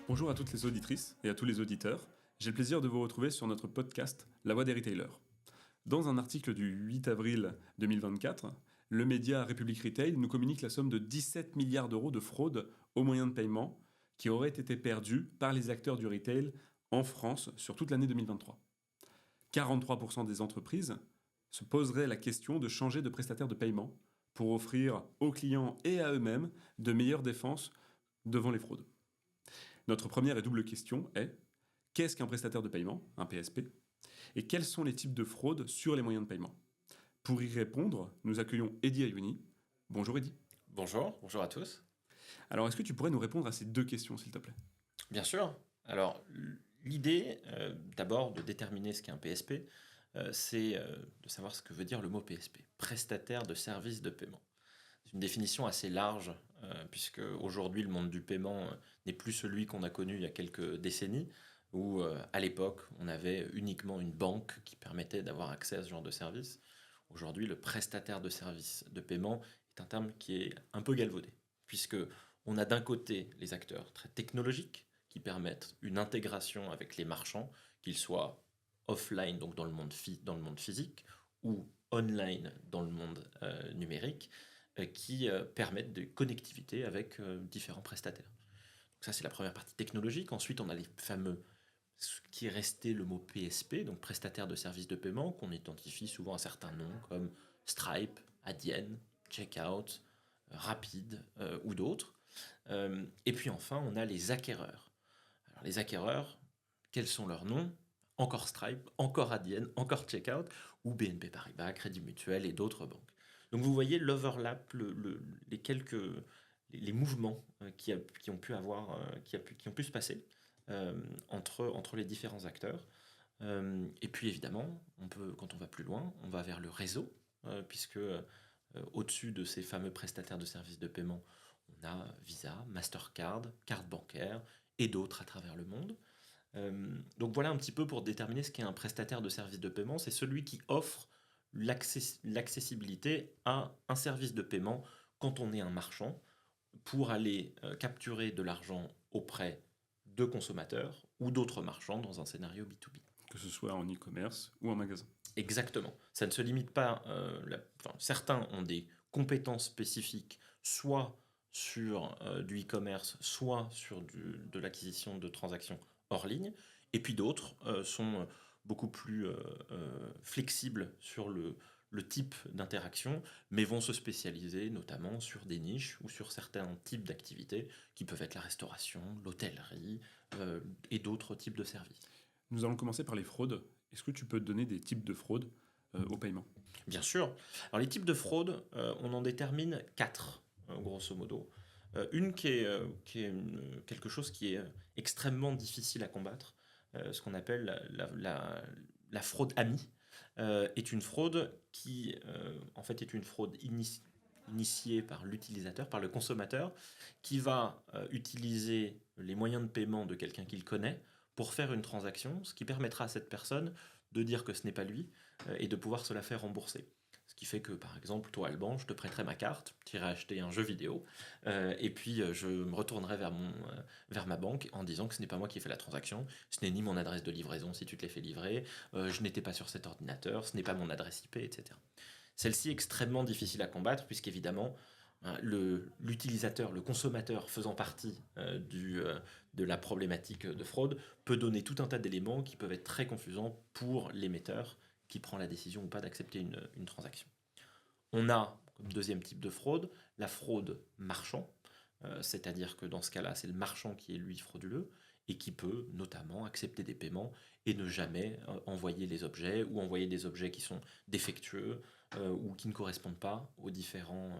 Bonjour à toutes les auditrices et à tous les auditeurs. J'ai le plaisir de vous retrouver sur notre podcast La Voix des Retailers. Dans un article du 8 avril 2024, le média République Retail nous communique la somme de 17 milliards d'euros de fraude aux moyens de paiement qui auraient été perdus par les acteurs du retail en France sur toute l'année 2023. 43% des entreprises se poseraient la question de changer de prestataire de paiement pour offrir aux clients et à eux-mêmes de meilleures défenses devant les fraudes. Notre première et double question est: qu'est-ce qu'un prestataire de paiement, un PSP, et quels sont les types de fraudes sur les moyens de paiement? Pour y répondre, nous accueillons Eddy Ayouni. Bonjour Eddy. Bonjour à tous. Alors, est-ce que tu pourrais nous répondre à ces deux questions, s'il te plaît? Bien sûr. Alors, l'idée, d'abord, de déterminer ce qu'est un PSP, c'est de savoir ce que veut dire le mot PSP, prestataire de service de paiement. C'est une définition assez large, puisque aujourd'hui, le monde du paiement n'est plus celui qu'on a connu il y a quelques décennies, où à l'époque, on avait uniquement une banque qui permettait d'avoir accès à ce genre de service. Aujourd'hui, le prestataire de service de paiement est un terme qui est un peu galvaudé, puisque on a d'un côté les acteurs très technologiques qui permettent une intégration avec les marchands, qu'ils soient offline, donc dans le monde physique, ou online dans le monde numérique, qui permettent de connectivité avec différents prestataires. Donc ça, c'est la première partie technologique. Ensuite, on a les fameux, ce qui est resté le mot PSP, donc prestataire de services de paiement, qu'on identifie souvent à certains noms comme Stripe, Adyen, Checkout, Rapid ou d'autres. Et puis enfin, on a les acquéreurs. Alors les acquéreurs, quels sont leurs noms? Encore Stripe, encore Adyen, encore Checkout, ou BNP Paribas, Crédit Mutuel et d'autres banques. Donc vous voyez l'overlap, les mouvements qui ont pu se passer entre les différents acteurs. Et puis évidemment, quand on va plus loin, on va vers le réseau, puisque au-dessus de ces fameux prestataires de services de paiement, on a Visa, Mastercard, carte bancaire et d'autres à travers le monde. Donc voilà un petit peu pour déterminer ce qu'est un prestataire de service de paiement. C'est celui qui offre l'accessibilité à un service de paiement quand on est un marchand pour aller capturer de l'argent auprès de consommateurs ou d'autres marchands dans un scénario B2B. Que ce soit en e-commerce ou en magasin. Exactement. Ça ne se limite pas. Certains ont des compétences spécifiques, soit sur du e-commerce, soit sur de l'acquisition de transactions hors ligne. Et puis d'autres sont beaucoup plus flexibles sur le type d'interaction, mais vont se spécialiser notamment sur des niches ou sur certains types d'activités qui peuvent être la restauration, l'hôtellerie et d'autres types de services. Nous allons commencer par les fraudes. Est-ce que tu peux donner des types de fraudes au paiement? Bien sûr. Alors les types de fraude, on en détermine 4, grosso modo. Une quelque chose qui est extrêmement difficile à combattre, ce qu'on appelle la fraude amie, est une fraude qui, en fait, est une fraude initiée par l'utilisateur, par le consommateur, qui va utiliser les moyens de paiement de quelqu'un qu'il connaît pour faire une transaction, ce qui permettra à cette personne de dire que ce n'est pas lui et de pouvoir se la faire rembourser. Ce qui fait que, par exemple, toi, Alban, je te prêterai ma carte, tu irais acheter un jeu vidéo, et puis je me retournerai vers ma banque en disant que ce n'est pas moi qui ai fait la transaction, ce n'est ni mon adresse de livraison si tu te l'es fait livrer, je n'étais pas sur cet ordinateur, ce n'est pas mon adresse IP, etc. Celle-ci est extrêmement difficile à combattre, puisqu'évidemment, l'utilisateur, le consommateur faisant partie de la problématique de fraude, peut donner tout un tas d'éléments qui peuvent être très confusants pour l'émetteur qui prend la décision ou pas d'accepter une transaction. On a, comme deuxième type de fraude, la fraude marchand, c'est-à-dire que dans ce cas-là, c'est le marchand qui est lui frauduleux et qui peut notamment accepter des paiements et ne jamais envoyer les objets ou envoyer des objets qui sont défectueux ou qui ne correspondent pas aux différents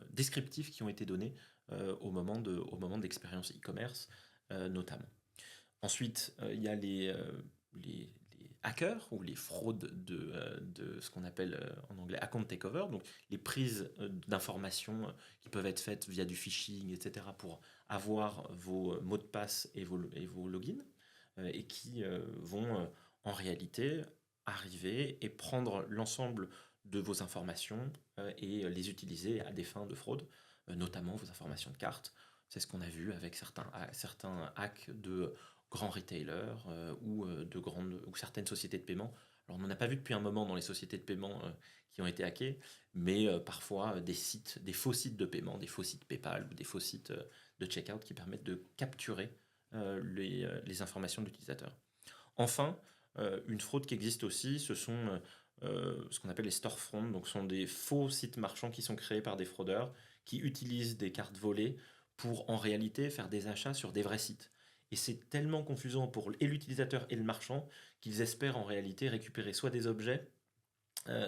descriptifs qui ont été donnés au moment de l'expérience e-commerce notamment. Ensuite, il y a les hackers ou les fraudes de ce qu'on appelle en anglais account takeover, donc les prises d'informations qui peuvent être faites via du phishing, etc., pour avoir vos mots de passe et vos logins, et qui vont en réalité arriver et prendre l'ensemble de vos informations et les utiliser à des fins de fraude, notamment vos informations de carte. C'est ce qu'on a vu avec certains hacks de grands retailers ou certaines sociétés de paiement. Alors, on n'en a pas vu depuis un moment dans les sociétés de paiement qui ont été hackées, mais parfois des faux sites de paiement, des faux sites PayPal ou des faux sites de checkout qui permettent de capturer les informations de l'utilisateur. Enfin, une fraude qui existe aussi, ce sont ce qu'on appelle les storefronts. Donc, ce sont des faux sites marchands qui sont créés par des fraudeurs qui utilisent des cartes volées pour en réalité faire des achats sur des vrais sites. Et c'est tellement confusant pour et l'utilisateur et le marchand qu'ils espèrent en réalité récupérer soit des objets,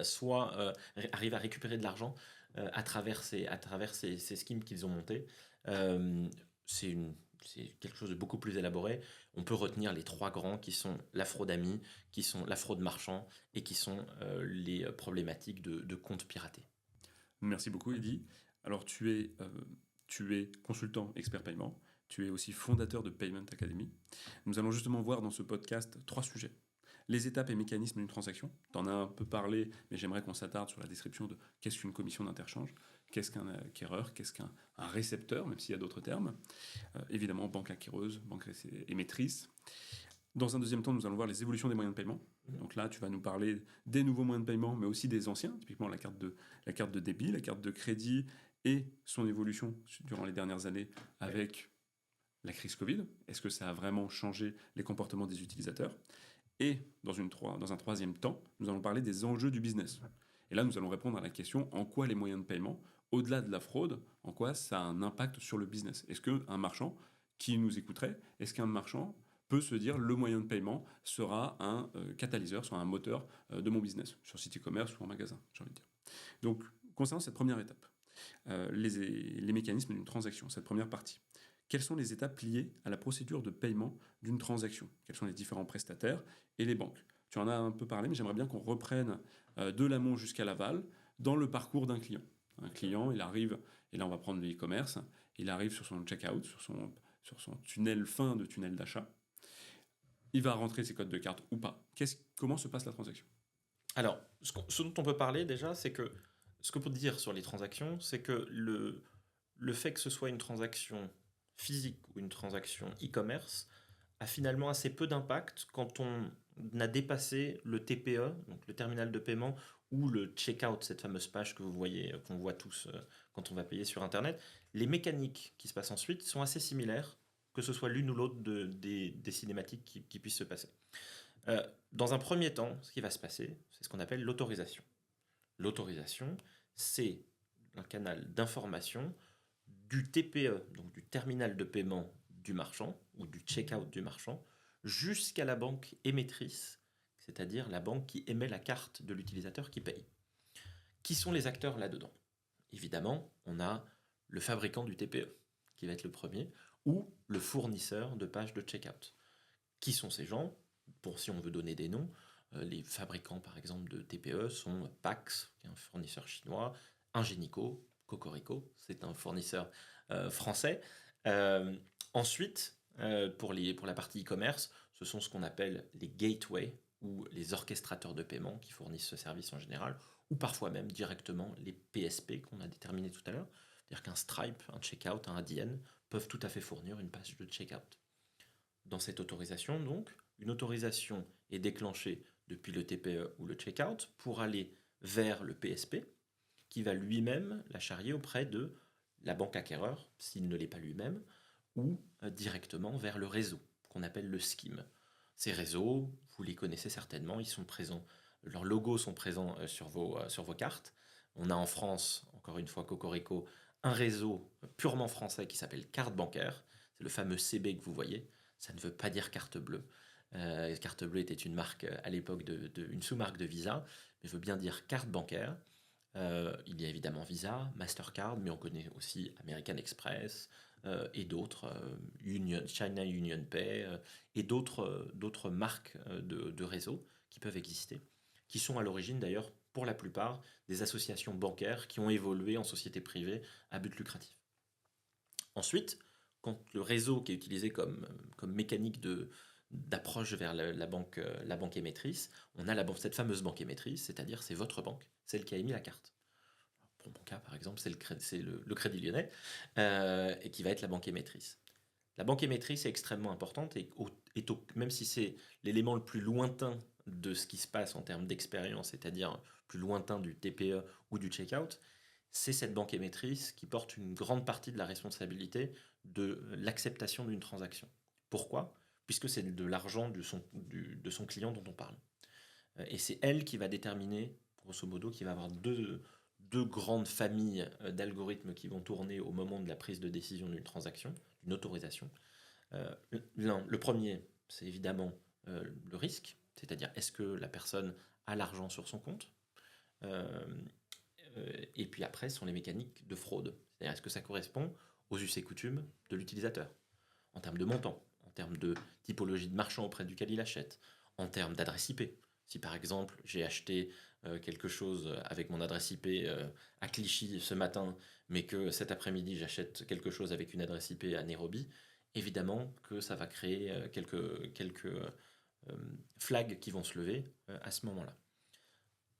soit arriver à récupérer de l'argent à travers ces schemes qu'ils ont montés. Euh, c'est une c'est quelque chose de beaucoup plus élaboré. On peut retenir les trois grands qui sont la fraude amie, qui sont la fraude marchand et qui sont les problématiques de comptes piratés. Merci beaucoup, Eddy. Alors, tu es consultant expert paiement. Tu es aussi fondateur de Payment Academy. Nous allons justement voir dans ce podcast 3 sujets. Les étapes et mécanismes d'une transaction. Tu en as un peu parlé, mais j'aimerais qu'on s'attarde sur la description de qu'est-ce qu'une commission d'interchange, qu'est-ce qu'un acquéreur, qu'est-ce qu'un récepteur, même s'il y a d'autres termes. Évidemment, banque acquéreuse, banque émettrice. Dans un deuxième temps, nous allons voir les évolutions des moyens de paiement. Donc là, tu vas nous parler des nouveaux moyens de paiement, mais aussi des anciens, typiquement la carte de débit, la carte de crédit et son évolution durant les dernières années avec la crise Covid. Est-ce que ça a vraiment changé les comportements des utilisateurs? Et dans un troisième temps, nous allons parler des enjeux du business. Et là, nous allons répondre à la question en quoi les moyens de paiement, au-delà de la fraude, en quoi ça a un impact sur le business. Est-ce qu'un marchand qui nous écouterait, est-ce qu'un marchand peut se dire le moyen de paiement sera un catalyseur, sera un moteur de mon business, sur site e-commerce ou en magasin, j'ai envie de dire. Donc, concernant cette première étape, les mécanismes d'une transaction, cette première partie. Quelles sont les étapes liées à la procédure de paiement d'une transaction? Quels sont les différents prestataires et les banques? Tu en as un peu parlé, mais j'aimerais bien qu'on reprenne de l'amont jusqu'à l'aval dans le parcours d'un client. Un client, il arrive, et là on va prendre le e-commerce, il arrive sur son checkout, sur son tunnel fin de tunnel d'achat. Il va rentrer ses codes de carte ou pas. Comment se passe la transaction? Alors, ce dont on peut parler déjà, c'est que ce qu'on peut dire sur les transactions, c'est que le fait que ce soit une transaction physique ou une transaction e-commerce a finalement assez peu d'impact quand on a dépassé le TPE, donc le terminal de paiement, ou le checkout, cette fameuse page que vous voyez, qu'on voit tous quand on va payer sur Internet. Les mécaniques qui se passent ensuite sont assez similaires, que ce soit l'une ou l'autre des cinématiques qui puissent se passer. Dans un premier temps, ce qui va se passer, c'est ce qu'on appelle l'autorisation. L'autorisation, c'est un canal d'information du TPE, donc du terminal de paiement du marchand, ou du checkout du marchand, jusqu'à la banque émettrice, c'est-à-dire la banque qui émet la carte de l'utilisateur qui paye. Qui sont les acteurs là-dedans? Évidemment, on a le fabricant du TPE, qui va être le premier, ou le fournisseur de pages de checkout. Qui sont ces gens? Si on veut donner des noms, les fabricants par exemple de TPE sont Pax, qui est un fournisseur chinois, Ingenico, Cocorico, c'est un fournisseur français. Ensuite, pour la partie e-commerce, ce sont ce qu'on appelle les gateways ou les orchestrateurs de paiement qui fournissent ce service en général, ou parfois même directement les PSP qu'on a déterminés tout à l'heure. C'est-à-dire qu'un Stripe, un Checkout, un ADN peuvent tout à fait fournir une page de checkout. Dans cette autorisation, donc, une autorisation est déclenchée depuis le TPE ou le checkout pour aller vers le PSP, qui va lui-même la charrier auprès de la banque acquéreur, s'il ne l'est pas lui-même, ou directement vers le réseau, qu'on appelle le scheme. Ces réseaux, vous les connaissez certainement, ils sont présents, leurs logos sont présents sur vos cartes. On a en France, encore une fois Cocorico, un réseau purement français qui s'appelle Carte Bancaire. C'est le fameux CB que vous voyez. Ça ne veut pas dire carte bleue. Carte bleue était une marque à l'époque, une sous-marque de Visa, mais veut bien dire carte bancaire. Il y a évidemment Visa, Mastercard, mais on connaît aussi American Express et d'autres, China Union Pay et d'autres marques de réseaux qui peuvent exister, qui sont à l'origine d'ailleurs pour la plupart des associations bancaires qui ont évolué en sociétés privées à but lucratif. Ensuite, quand le réseau qui est utilisé comme mécanique d'approche vers la banque émettrice, on a cette fameuse banque émettrice, c'est-à-dire c'est votre banque, celle qui a émis la carte. pour mon cas par exemple, c'est le Crédit Lyonnais, et qui va être la banque émettrice. La banque émettrice est extrêmement importante même si c'est l'élément le plus lointain de ce qui se passe en termes d'expérience, c'est-à-dire plus lointain du TPE ou du checkout, c'est cette banque émettrice qui porte une grande partie de la responsabilité de l'acceptation d'une transaction. Pourquoi ? Puisque c'est de l'argent de son client dont on parle. Et c'est elle qui va déterminer, grosso modo, qu'il va avoir deux grandes familles d'algorithmes qui vont tourner au moment de la prise de décision d'une transaction, d'une autorisation. Le premier, c'est évidemment le risque, c'est-à-dire est-ce que la personne a l'argent sur son compte, et puis après, ce sont les mécaniques de fraude. C'est-à-dire est-ce que ça correspond aux us et coutumes de l'utilisateur, en termes de montant, en termes de typologie de marchand auprès duquel il achète, en termes d'adresse IP. Si par exemple j'ai acheté quelque chose avec mon adresse IP à Clichy ce matin, mais que cet après-midi j'achète quelque chose avec une adresse IP à Nairobi, évidemment que ça va créer quelques flags qui vont se lever à ce moment-là.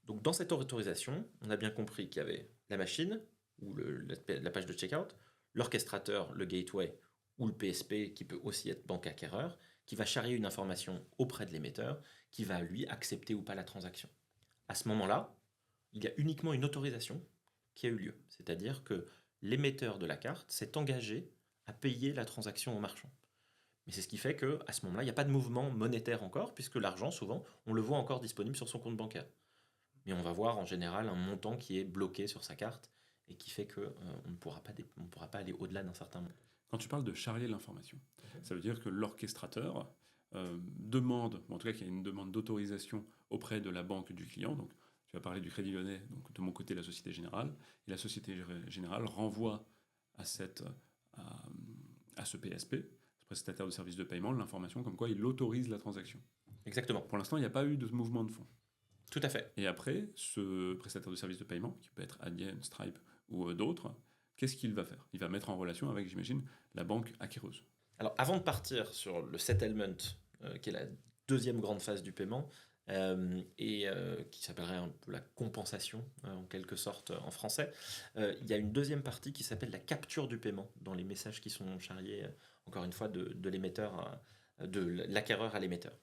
Donc dans cette autorisation, on a bien compris qu'il y avait la machine, ou la page de checkout, l'orchestrateur, le gateway, ou le PSP, qui peut aussi être banque acquéreur, qui va charrier une information auprès de l'émetteur, qui va lui accepter ou pas la transaction. À ce moment-là, il y a uniquement une autorisation qui a eu lieu. C'est-à-dire que l'émetteur de la carte s'est engagé à payer la transaction au marchand. Mais c'est ce qui fait qu'à ce moment-là, il n'y a pas de mouvement monétaire encore, puisque l'argent, souvent, on le voit encore disponible sur son compte bancaire. Mais on va voir en général un montant qui est bloqué sur sa carte et qui fait qu'on ne pourra pas aller au-delà d'un certain montant. Quand tu parles de charrier l'information, ça veut dire que l'orchestrateur demande, en tout cas qu'il y a une demande d'autorisation auprès de la banque du client. Donc tu vas parler du Crédit Lyonnais, donc de mon côté la Société Générale, et la Société Générale renvoie à ce PSP, ce prestataire de services de paiement, l'information comme quoi il autorise la transaction. Exactement. Pour l'instant, il n'y a pas eu de mouvement de fonds. Tout à fait. Et après, ce prestataire de services de paiement, qui peut être Adyen, Stripe ou d'autres, qu'est-ce qu'il va faire ? Il va mettre en relation avec, j'imagine, la banque acquéreuse. Alors avant de partir sur le settlement, qui est la deuxième grande phase du paiement, qui s'appellerait un peu la compensation, en quelque sorte en français, il y a une deuxième partie qui s'appelle la capture du paiement, dans les messages qui sont charriés, encore une fois, de l'émetteur, de l'acquéreur à l'émetteur.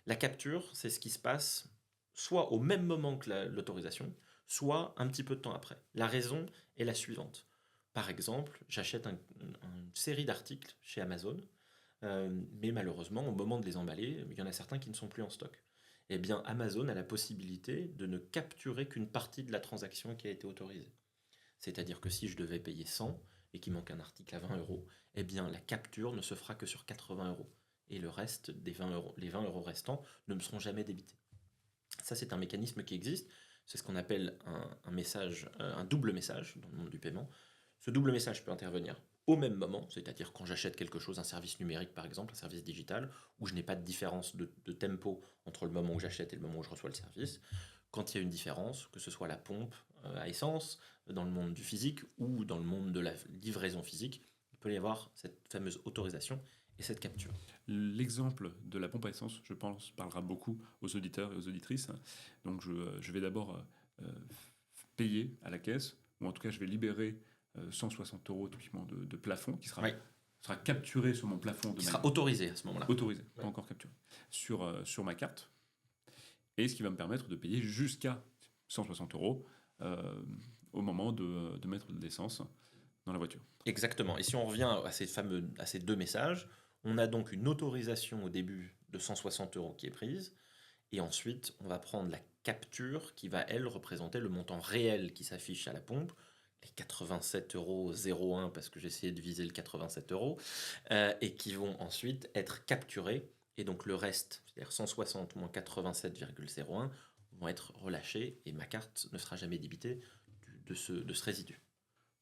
La capture, c'est ce qui se passe soit au même moment que l'autorisation, soit un petit peu de temps après. La raison est la suivante. Par exemple, j'achète une série d'articles chez Amazon, mais malheureusement, au moment de les emballer, il y en a certains qui ne sont plus en stock. Eh bien, Amazon a la possibilité de ne capturer qu'une partie de la transaction qui a été autorisée. C'est-à-dire que si je devais payer 100 et qu'il manque un article à 20 euros, eh bien, la capture ne se fera que sur 80 euros. Et le reste des 20 euros, les 20 euros restants ne me seront jamais débités. Ça, c'est un mécanisme qui existe. C'est ce qu'on appelle un double message dans le monde du paiement. Ce double message peut intervenir au même moment, c'est-à-dire quand j'achète quelque chose, un service numérique par exemple, un service digital, où je n'ai pas de différence de tempo entre le moment où j'achète et le moment où je reçois le service. Quand il y a une différence, que ce soit la pompe à essence, dans le monde du physique ou dans le monde de la livraison physique, il peut y avoir cette fameuse autorisation et cette capture. L'exemple de la pompe à essence, je pense, parlera beaucoup aux auditeurs et aux auditrices. Donc je vais d'abord payer à la caisse, ou en tout cas je vais libérer 160 euros typiquement de plafond qui sera capturé sur mon plafond. Qui sera autorisé à ce moment-là. Autorisé, pas encore capturé. Sur ma carte. Et ce qui va me permettre de payer jusqu'à 160 euros au moment de mettre de l'essence dans la voiture. Exactement. Et si on revient à ces deux messages, on a donc une autorisation au début de 160 euros qui est prise. Et ensuite, on va prendre la capture qui va, elle, représenter le montant réel qui s'affiche à la pompe, les 87,01 euros, parce que j'ai essayé de viser le 87 euros, et qui vont ensuite être capturés. Et donc le reste, c'est-à-dire 160 moins 87,01, vont être relâchés et ma carte ne sera jamais débitée de ce résidu.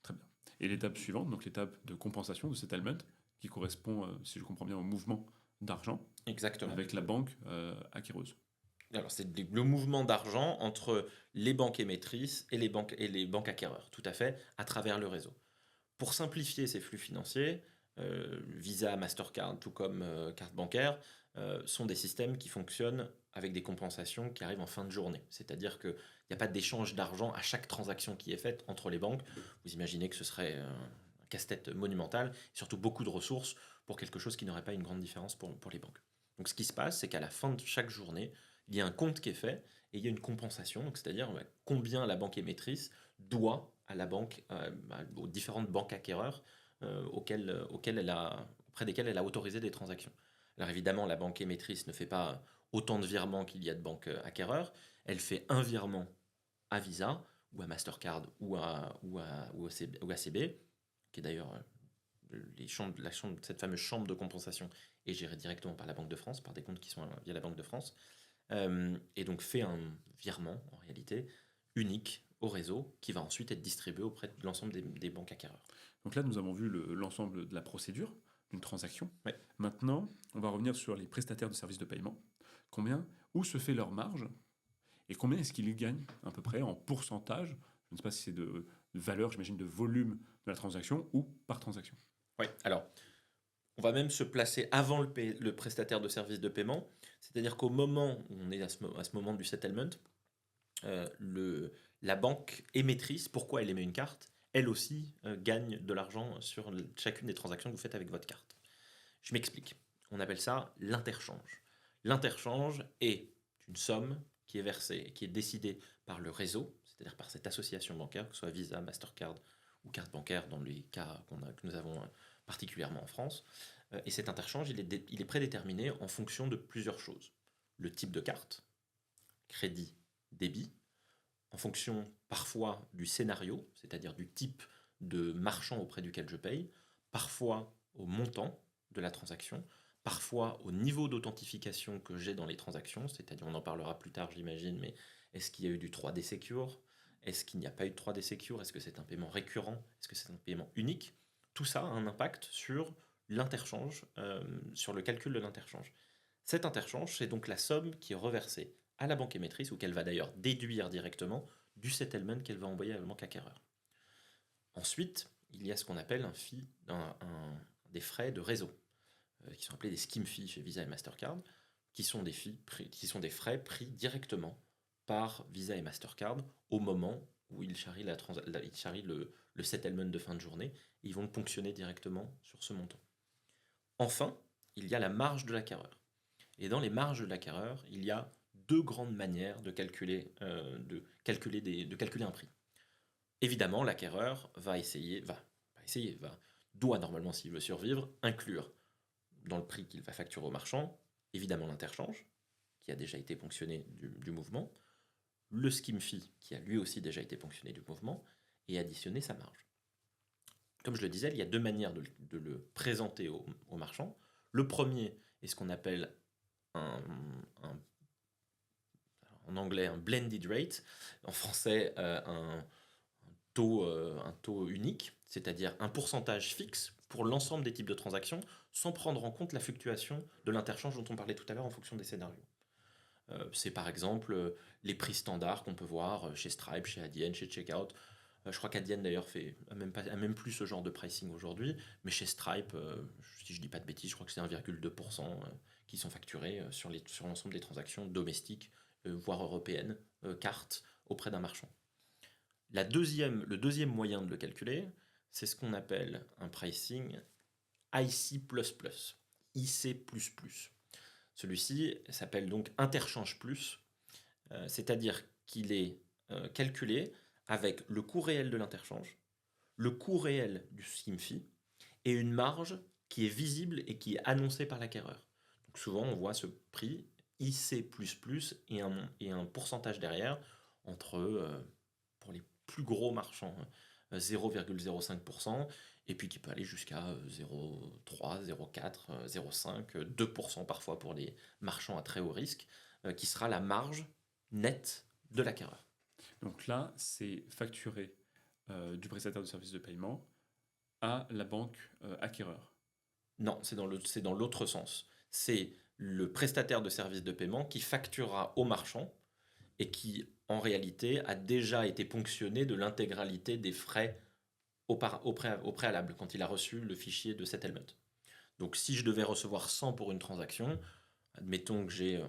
Très bien. Et l'étape suivante, donc l'étape de compensation, de settlement, qui correspond, si je comprends bien, au mouvement d'argent. Exactement. Avec la banque acquéreuse. Alors, c'est le mouvement d'argent entre les banques émettrices et les banques acquéreurs, tout à fait, à travers le réseau. Pour simplifier ces flux financiers, Visa, Mastercard, tout comme carte bancaire, sont des systèmes qui fonctionnent avec des compensations qui arrivent en fin de journée. C'est-à-dire qu'il Il n'y a pas d'échange d'argent à chaque transaction qui est faite entre les banques. Vous imaginez que ce serait un casse-tête monumental, et surtout beaucoup de ressources pour quelque chose qui n'aurait pas une grande différence pour les banques. Donc ce qui se passe, c'est qu'à la fin de chaque journée, il y a un compte qui est fait et il y a une compensation, donc c'est-à-dire combien la banque émettrice doit à la banque, aux différentes banques acquéreurs auprès desquelles elle a autorisé des transactions. Alors évidemment, la banque émettrice ne fait pas autant de virements qu'il y a de banques acquéreurs. Elle fait un virement à Visa ou à Mastercard ou à CB, qui est d'ailleurs cette fameuse chambre de compensation est gérée directement par la Banque de France, par des comptes qui sont via la Banque de France, et donc fait un virement en réalité unique au réseau qui va ensuite être distribué auprès de l'ensemble des banques acquéreurs. Donc là, nous avons vu l'ensemble de la procédure d'une transaction. Ouais. Maintenant, on va revenir sur les prestataires de services de paiement. Où se fait leur marge et combien est-ce qu'ils gagnent à peu près en pourcentage, je ne sais pas si c'est de valeur, j'imagine de volume de la transaction ou par transaction. Oui, alors on va même se placer avant le prestataire de services de paiement, c'est-à-dire qu'au moment où on est à ce moment du settlement, la banque émettrice, pourquoi elle émet une carte, elle aussi gagne de l'argent sur chacune des transactions que vous faites avec votre carte. Je m'explique. On appelle ça l'interchange. L'interchange est une somme qui est versée, qui est décidée par le réseau, c'est-à-dire par cette association bancaire, que ce soit Visa, Mastercard ou carte bancaire dans les cas que nous avons particulièrement en France. Et cet interchange, il est prédéterminé en fonction de plusieurs choses. Le type de carte, crédit, débit, en fonction parfois du scénario, c'est-à-dire du type de marchand auprès duquel je paye, parfois au montant de la transaction, parfois au niveau d'authentification que j'ai dans les transactions, c'est-à-dire on en parlera plus tard j'imagine, mais est-ce qu'il y a eu du 3D Secure? Est-ce qu'il n'y a pas eu de 3D Secure? Est-ce que c'est un paiement récurrent? Est-ce que c'est un paiement unique? Tout ça a un impact sur l'interchange, sur le calcul de l'interchange. Cet interchange, c'est donc la somme qui est reversée à la banque émettrice, ou qu'elle va d'ailleurs déduire directement du settlement qu'elle va envoyer à la banque acquéreur. Ensuite, il y a ce qu'on appelle des frais de réseau, qui sont appelés des scheme fees chez Visa et Mastercard, qui sont des frais pris directement par Visa et Mastercard au moment où ils charrient le settlement de fin de journée. Et ils vont le ponctionner directement sur ce montant. Enfin, il y a la marge de l'acquéreur. Et dans les marges de l'acquéreur, il y a deux grandes manières de calculer un prix. Évidemment, l'acquéreur doit normalement, s'il veut survivre, inclure dans le prix qu'il va facturer au marchand, évidemment l'interchange, qui a déjà été ponctionné du mouvement, le scheme fee, qui a lui aussi déjà été ponctionné du mouvement, et additionner sa marge. Comme je le disais, il y a deux manières de le présenter au marchand. Le premier est ce qu'on appelle en anglais un blended rate, en français un taux unique, c'est-à-dire un pourcentage fixe pour l'ensemble des types de transactions, sans prendre en compte la fluctuation de l'interchange dont on parlait tout à l'heure en fonction des scénarios. C'est par exemple les prix standards qu'on peut voir chez Stripe, chez Adyen, chez Checkout. Je crois qu'Adyen d'ailleurs a même plus ce genre de pricing aujourd'hui, mais chez Stripe, si je ne dis pas de bêtises, je crois que c'est 1,2% qui sont facturés sur l'ensemble des transactions domestiques, voire européennes, cartes, auprès d'un marchand. Le deuxième moyen de le calculer, c'est ce qu'on appelle un pricing IC++, IC++. Celui-ci s'appelle donc interchange plus, c'est-à-dire qu'il est calculé avec le coût réel de l'interchange, le coût réel du scheme fee et une marge qui est visible et qui est annoncée par l'acquéreur. Donc souvent on voit ce prix IC++ et un pourcentage derrière entre, pour les plus gros marchands, 0,05%, et puis qui peut aller jusqu'à 0,3, 0,4, 0,5, 2% parfois pour les marchands à très haut risque, qui sera la marge nette de l'acquéreur. Donc là, c'est facturé du prestataire de services de paiement à la banque acquéreur. Non, c'est dans l'autre sens. C'est le prestataire de services de paiement qui facturera au marchand et qui, en réalité, a déjà été ponctionné de l'intégralité des frais au préalable, quand il a reçu le fichier de settlement. Donc si je devais recevoir 100 pour une transaction, admettons que j'ai,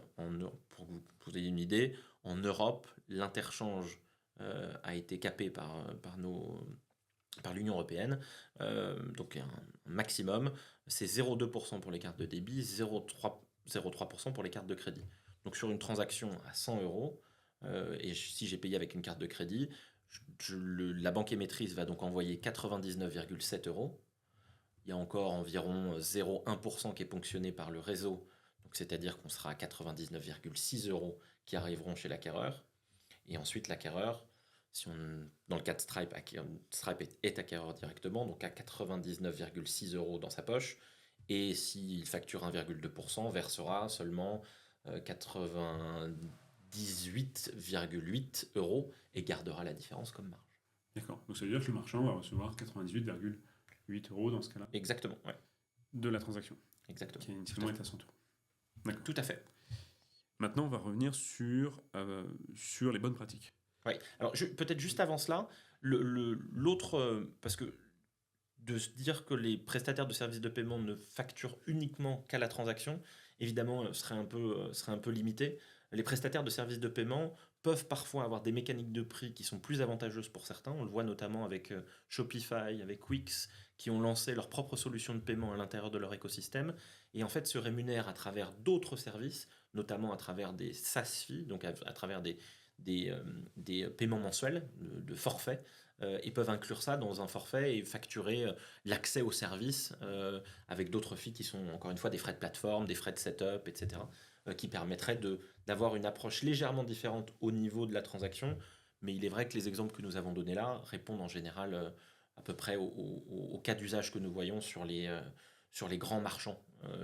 pour que vous ayez une idée, En Europe, l'interchange a été capé par l'Union européenne, donc un maximum, c'est 0,2% pour les cartes de débit, 0,3% pour les cartes de crédit. Donc sur une transaction à 100 euros, et si j'ai payé avec une carte de crédit, la banque émettrice va donc envoyer 99,7 euros. Il y a encore environ 0,1% qui est ponctionné par le réseau, donc c'est-à-dire qu'on sera à 99,6 euros qui arriveront chez l'acquéreur. Et ensuite, l'acquéreur, dans le cas de Stripe, Stripe est acquéreur directement, donc à 99,6 euros dans sa poche. Et s'il facture 1,2%, versera seulement 98,8 euros et gardera la différence comme marge. D'accord. Donc ça veut dire que le marchand va recevoir 98,8 euros dans ce cas-là. Exactement, ouais. De la transaction. Exactement. Qui initialement est à 100 euros. D'accord. Tout à fait. Maintenant, on va revenir sur les bonnes pratiques. Oui. Alors peut-être juste avant cela, l'autre, parce que de se dire que les prestataires de services de paiement ne facturent uniquement qu'à la transaction, évidemment, serait un peu limité. Les prestataires de services de paiement peuvent parfois avoir des mécaniques de prix qui sont plus avantageuses pour certains. On le voit notamment avec Shopify, avec Wix, qui ont lancé leur propre solution de paiement à l'intérieur de leur écosystème et en fait se rémunèrent à travers d'autres services, notamment à travers des SaaS fees, donc à travers des paiements mensuels, de forfaits, et peuvent inclure ça dans un forfait et facturer l'accès au service avec d'autres fees qui sont encore une fois des frais de plateforme, des frais de setup, etc., qui permettraient d'avoir une approche légèrement différente au niveau de la transaction. Mais il est vrai que les exemples que nous avons donnés là répondent en général à peu près au cas d'usage que nous voyons sur les grands marchands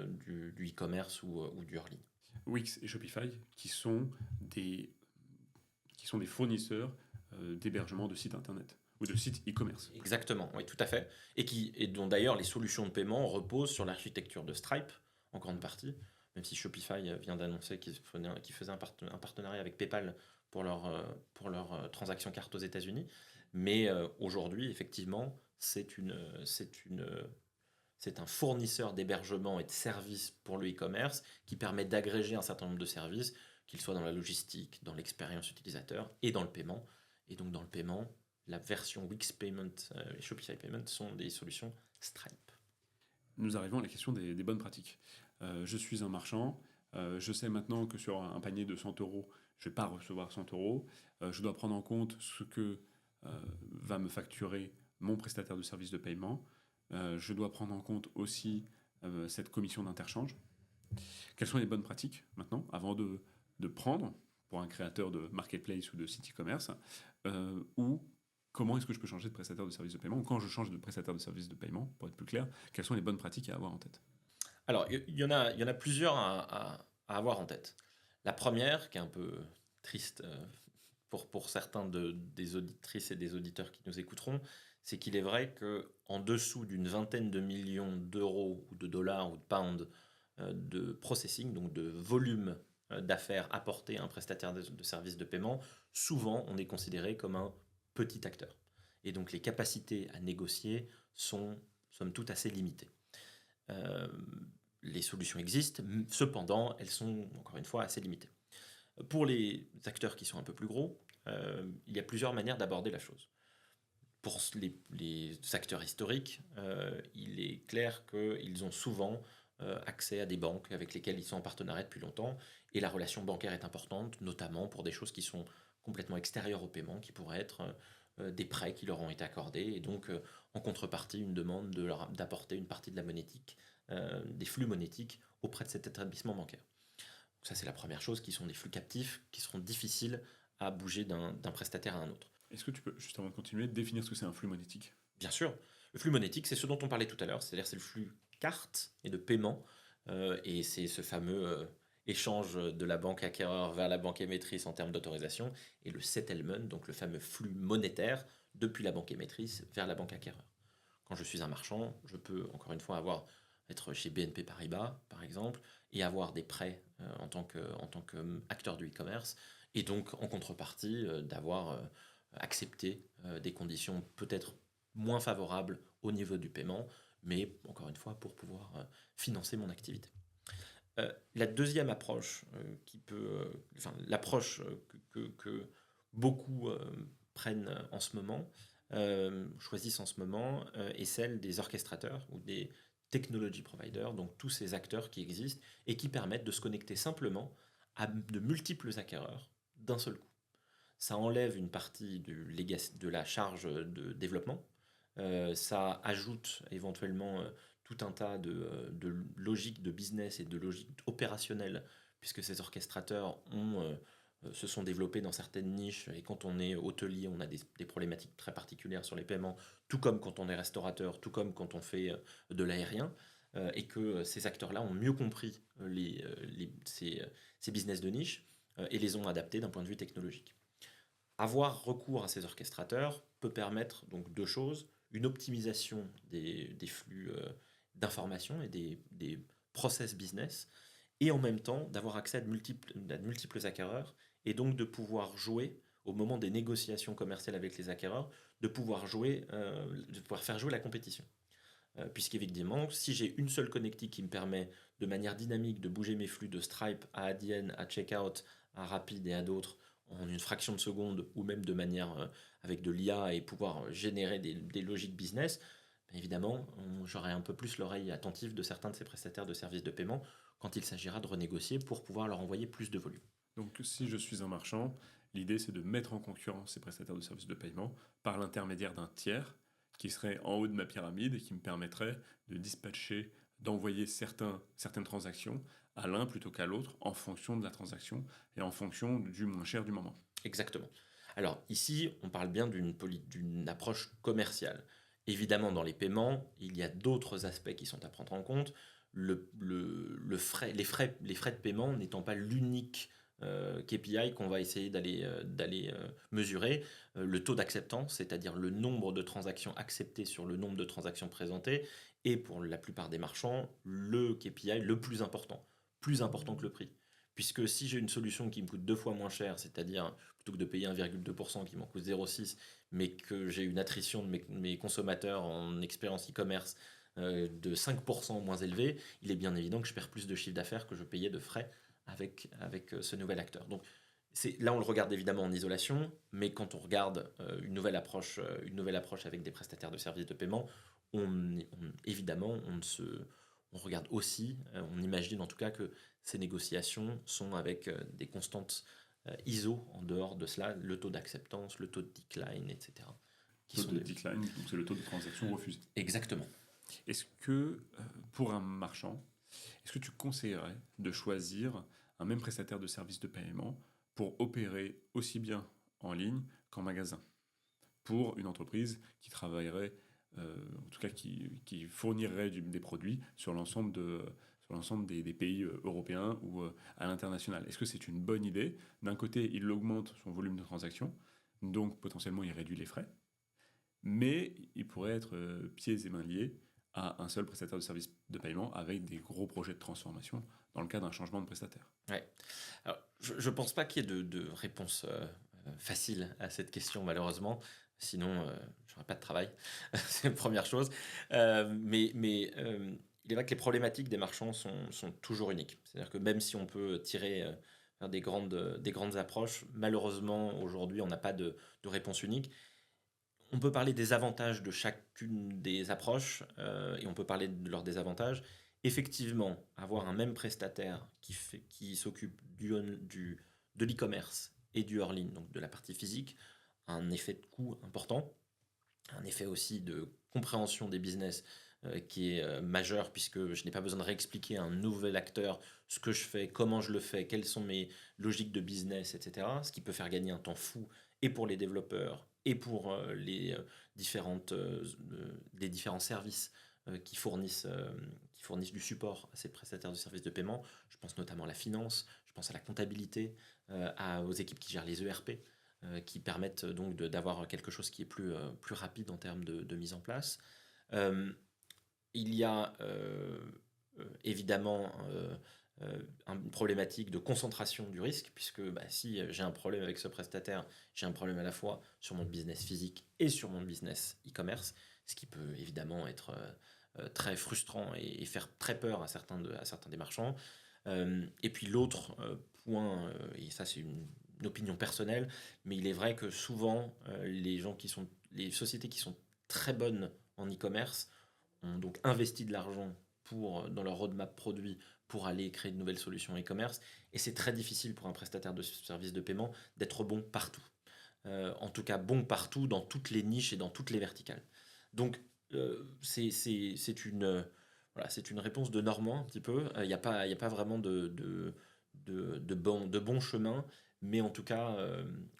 du e-commerce ou du hors-ligne. Wix et Shopify, qui sont des fournisseurs d'hébergement de sites internet ou de sites e-commerce. Exactement, oui, tout à fait. Et dont d'ailleurs les solutions de paiement reposent sur l'architecture de Stripe, en grande partie, même si Shopify vient d'annoncer qu'il faisait un partenariat avec PayPal pour leur transaction carte aux États-Unis. Mais aujourd'hui, effectivement, c'est un fournisseur d'hébergement et de services pour le e-commerce qui permet d'agréger un certain nombre de services, qu'ils soient dans la logistique, dans l'expérience utilisateur et dans le paiement. Et donc dans le paiement, la version Wix Payment et Shopify Payment sont des solutions Stripe. Nous arrivons à la question des bonnes pratiques. Je suis un marchand, je sais maintenant que sur un panier de 100 euros, je ne vais pas recevoir 100 euros. Je dois prendre en compte ce que va me facturer mon prestataire de services de paiement. Je dois prendre en compte aussi cette commission d'interchange. Quelles sont les bonnes pratiques maintenant, avant de prendre pour un créateur de marketplace ou de site e-commerce, ou comment est-ce que je peux changer de prestataire de service de paiement, ou quand je change de prestataire de service de paiement, pour être plus clair, quelles sont les bonnes pratiques à avoir en tête? Alors, il y en a plusieurs à avoir en tête. La première, qui est un peu triste pour certains des auditrices et des auditeurs qui nous écouteront, c'est qu'il est vrai qu'en dessous d'une vingtaine de millions d'euros ou de dollars ou de pounds de processing, donc de volume d'affaires apporté à un prestataire de services de paiement, souvent on est considéré comme un petit acteur. Et donc les capacités à négocier sont, somme toute, assez limitées. Les solutions existent, cependant elles sont encore une fois assez limitées. Pour les acteurs qui sont un peu plus gros, il y a plusieurs manières d'aborder la chose. Pour les acteurs historiques, il est clair qu'ils ont souvent accès à des banques avec lesquelles ils sont en partenariat depuis longtemps, et la relation bancaire est importante, notamment pour des choses qui sont complètement extérieures au paiement, qui pourraient être des prêts qui leur ont été accordés, et donc en contrepartie une demande d'apporter une partie de la monétique, des flux monétiques auprès de cet établissement bancaire. Donc ça c'est la première chose, qui sont des flux captifs qui seront difficiles à bouger d'un prestataire à un autre. Est-ce que tu peux, juste avant de continuer, définir ce que c'est un flux monétique? Bien sûr. Le flux monétique, c'est ce dont on parlait tout à l'heure, c'est-à-dire c'est le flux carte et de paiement, et c'est ce fameux échange de la banque acquéreur vers la banque émettrice en termes d'autorisation, et le settlement, donc le fameux flux monétaire depuis la banque émettrice vers la banque acquéreur. Quand je suis un marchand, je peux encore une fois être chez BNP Paribas, par exemple, et avoir des prêts en tant qu'acteur du e-commerce, et donc en contrepartie d'avoir accepté des conditions peut-être moins favorables au niveau du paiement, mais encore une fois pour pouvoir financer mon activité. La deuxième approche l'approche que beaucoup prennent en ce moment, choisissent en ce moment, est celle des orchestrateurs ou des technology providers, donc tous ces acteurs qui existent et qui permettent de se connecter simplement à de multiples acquéreurs d'un seul coup. Ça enlève une partie de la charge de développement. Ça ajoute éventuellement tout un tas de logiques de business et de logiques opérationnelles, puisque ces orchestrateurs se sont développés dans certaines niches, et quand on est hôtelier, on a des problématiques très particulières sur les paiements, tout comme quand on est restaurateur, tout comme quand on fait de l'aérien, et que ces acteurs-là ont mieux compris ces business de niche et les ont adaptés d'un point de vue technologique. Avoir recours à ces orchestrateurs peut permettre donc deux choses: une optimisation des flux d'informations et des process business, et en même temps d'avoir accès à de multiples acquéreurs, et donc de pouvoir jouer au moment des négociations commerciales avec les acquéreurs, de pouvoir faire jouer la compétition. Puisqu'évidemment, si j'ai une seule connectique qui me permet de manière dynamique de bouger mes flux de Stripe à Adyen, à Checkout, à Rapid et à d'autres en une fraction de seconde, ou même de manière avec de l'IA, et pouvoir générer des logiques business, bien évidemment, j'aurai un peu plus l'oreille attentive de certains de ces prestataires de services de paiement quand il s'agira de renégocier pour pouvoir leur envoyer plus de volume. Donc si je suis un marchand, l'idée c'est de mettre en concurrence ces prestataires de services de paiement par l'intermédiaire d'un tiers qui serait en haut de ma pyramide et qui me permettrait de dispatcher, d'envoyer certaines transactions à l'un plutôt qu'à l'autre en fonction de la transaction et en fonction du moins cher du moment. Exactement. Alors ici, on parle bien d'une approche commerciale. Évidemment, dans les paiements, il y a d'autres aspects qui sont à prendre en compte. Les frais de paiement n'étant pas l'unique KPI qu'on va essayer d'aller mesurer. Le taux d'acceptance, c'est-à-dire le nombre de transactions acceptées sur le nombre de transactions présentées, est pour la plupart des marchands le KPI le plus important que le prix. Puisque si j'ai une solution qui me coûte deux fois moins cher, c'est-à-dire plutôt que de payer 1,2% qui m'en coûte 0,6, mais que j'ai une attrition de mes consommateurs en expérience e-commerce de 5% moins élevée, il est bien évident que je perds plus de chiffre d'affaires que je payais de frais avec ce nouvel acteur. Donc là, on le regarde évidemment en isolation, mais quand on regarde une nouvelle approche avec des prestataires de services de paiement, évidemment, on regarde aussi, on imagine en tout cas que ces négociations sont avec des constantes ISO en dehors de cela, le taux d'acceptance, le taux de decline, etc. Le taux de decline, donc c'est le taux de transaction refusée. Exactement. Est-ce que, pour un marchand, est-ce que tu conseillerais de choisir un même prestataire de services de paiement pour opérer aussi bien en ligne qu'en magasin, pour une entreprise qui travaillerait, en tout cas qui fournirait des produits sur l'ensemble des pays européens ou à l'international? Est-ce que c'est une bonne idée? D'un côté, il augmente son volume de transactions, donc potentiellement il réduit les frais, mais il pourrait être pieds et mains liés à un seul prestataire de service de paiement avec des gros projets de transformation dans le cas d'un changement de prestataire. Ouais. Alors, je ne pense pas qu'il y ait de réponse facile à cette question, malheureusement. Sinon, je n'aurais pas de travail. C'est la première chose. Mais il est vrai que les problématiques des marchands sont toujours uniques. C'est-à-dire que même si on peut tirer vers des grandes approches, malheureusement, aujourd'hui, on n'a pas de réponse unique. On peut parler des avantages de chacune des approches et on peut parler de leurs désavantages. Effectivement, avoir un même prestataire qui s'occupe de l'e-commerce et du hors-ligne, donc de la partie physique, a un effet de coût important, un effet aussi de compréhension des business qui est majeur, puisque je n'ai pas besoin de réexpliquer à un nouvel acteur ce que je fais, comment je le fais, quelles sont mes logiques de business, etc. Ce qui peut faire gagner un temps fou et pour les développeurs et pour les différents services qui fournissent du support à ces prestataires de services de paiement. Je pense notamment à la finance, je pense à la comptabilité, aux équipes qui gèrent les ERP, qui permettent donc d'avoir quelque chose qui est plus rapide en termes de mise en place. Il y a évidemment une problématique de concentration du risque, puisque si j'ai un problème avec ce prestataire, j'ai un problème à la fois sur mon business physique et sur mon business e-commerce, ce qui peut évidemment être très frustrant et faire très peur à certains des marchands. Et puis l'autre point, et ça c'est une opinion personnelle, mais il est vrai que souvent les sociétés qui sont très bonnes en e-commerce ont donc investi de l'argent dans leur roadmap produit pour aller créer de nouvelles solutions e-commerce. Et c'est très difficile pour un prestataire de services de paiement d'être bon partout. En tout cas, bon partout dans toutes les niches et dans toutes les verticales. Donc, c'est voilà, c'est une réponse de Normand un petit peu. Il n'y a pas vraiment de bon chemin, mais en tout cas,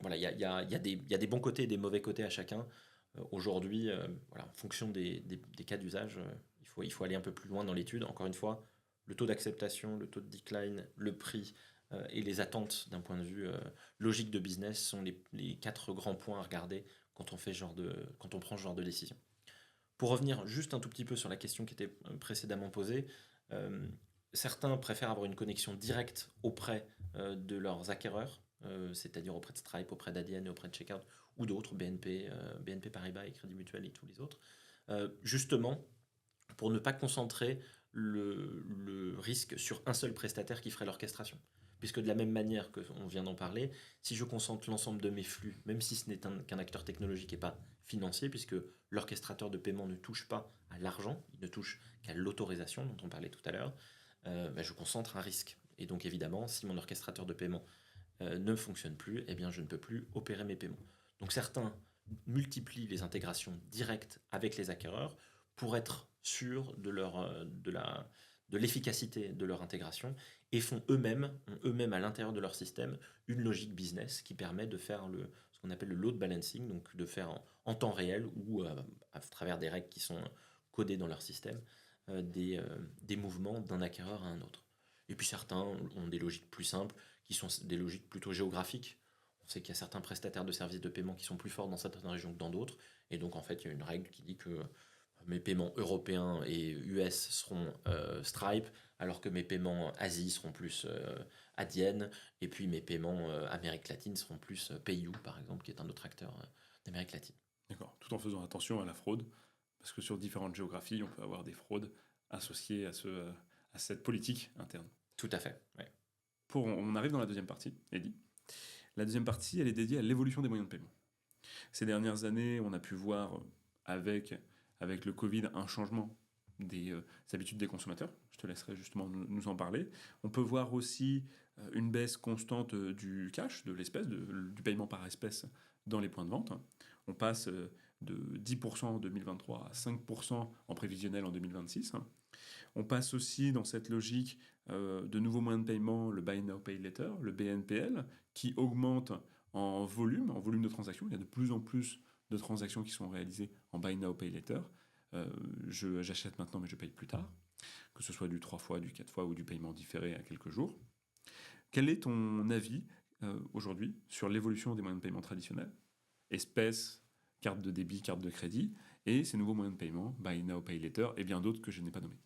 voilà, il y a des bons côtés et des mauvais côtés à chacun. Aujourd'hui, voilà, en fonction des cas d'usage, il faut aller un peu plus loin dans l'étude. Encore une fois, le taux d'acceptation, le taux de decline, le prix et les attentes d'un point de vue logique de business sont les quatre grands points à regarder quand on prend ce genre de décision. Pour revenir juste un tout petit peu sur la question qui était précédemment posée, euh, certains préfèrent avoir une connexion directe auprès de leurs acquéreurs, c'est-à-dire auprès de Stripe, auprès d'Adyen et auprès de Checkout, ou d'autres, BNP Paribas et Crédit Mutuel et tous les autres, justement pour ne pas concentrer le risque sur un seul prestataire qui ferait l'orchestration. Puisque de la même manière qu'on vient d'en parler, si je concentre l'ensemble de mes flux, même si ce n'est qu'un acteur technologique et pas financier, puisque l'orchestrateur de paiement ne touche pas à l'argent, il ne touche qu'à l'autorisation dont on parlait tout à l'heure, je concentre un risque. Et donc évidemment, si mon orchestrateur de paiement ne fonctionne plus, eh bien je ne peux plus opérer mes paiements. Donc certains multiplient les intégrations directes avec les acquéreurs pour être sûrs de l'efficacité de leur intégration et ont eux-mêmes à l'intérieur de leur système une logique business qui permet de faire ce qu'on appelle le load balancing, donc de faire en temps réel ou à travers des règles qui sont codées dans leur système des mouvements d'un acquéreur à un autre. Et puis certains ont des logiques plus simples qui sont des logiques plutôt géographiques. On sait qu'il y a certains prestataires de services de paiement qui sont plus forts dans certaines régions que dans d'autres. Et donc, en fait, il y a une règle qui dit que mes paiements européens et US seront Stripe, alors que mes paiements Asie seront plus Adyen, et puis mes paiements Amérique latine seront plus PayU, par exemple, qui est un autre acteur d'Amérique latine. D'accord, tout en faisant attention à la fraude, parce que sur différentes géographies, on peut avoir des fraudes associées à cette politique interne. Tout à fait, ouais. On arrive dans la deuxième partie, Eddy. La deuxième partie, elle est dédiée à l'évolution des moyens de paiement. Ces dernières années, on a pu voir avec le Covid un changement des habitudes des consommateurs. Je te laisserai justement nous en parler. On peut voir aussi une baisse constante du cash, de l'espèce, du paiement par espèce dans les points de vente. On passe de 10% en 2023 à 5% en prévisionnel en 2026. On passe aussi dans cette logique de nouveaux moyens de paiement, le Buy Now Pay Later, le BNPL, qui augmente en volume de transactions. Il y a de plus en plus de transactions qui sont réalisées en Buy Now Pay Later. J'achète maintenant mais je paye plus tard, que ce soit du 3 fois, du 4 fois ou du paiement différé à quelques jours. Quel est ton avis aujourd'hui sur l'évolution des moyens de paiement traditionnels, espèces, carte de débit, carte de crédit, et ces nouveaux moyens de paiement, Buy Now Pay Later, et bien d'autres que je n'ai pas nommés?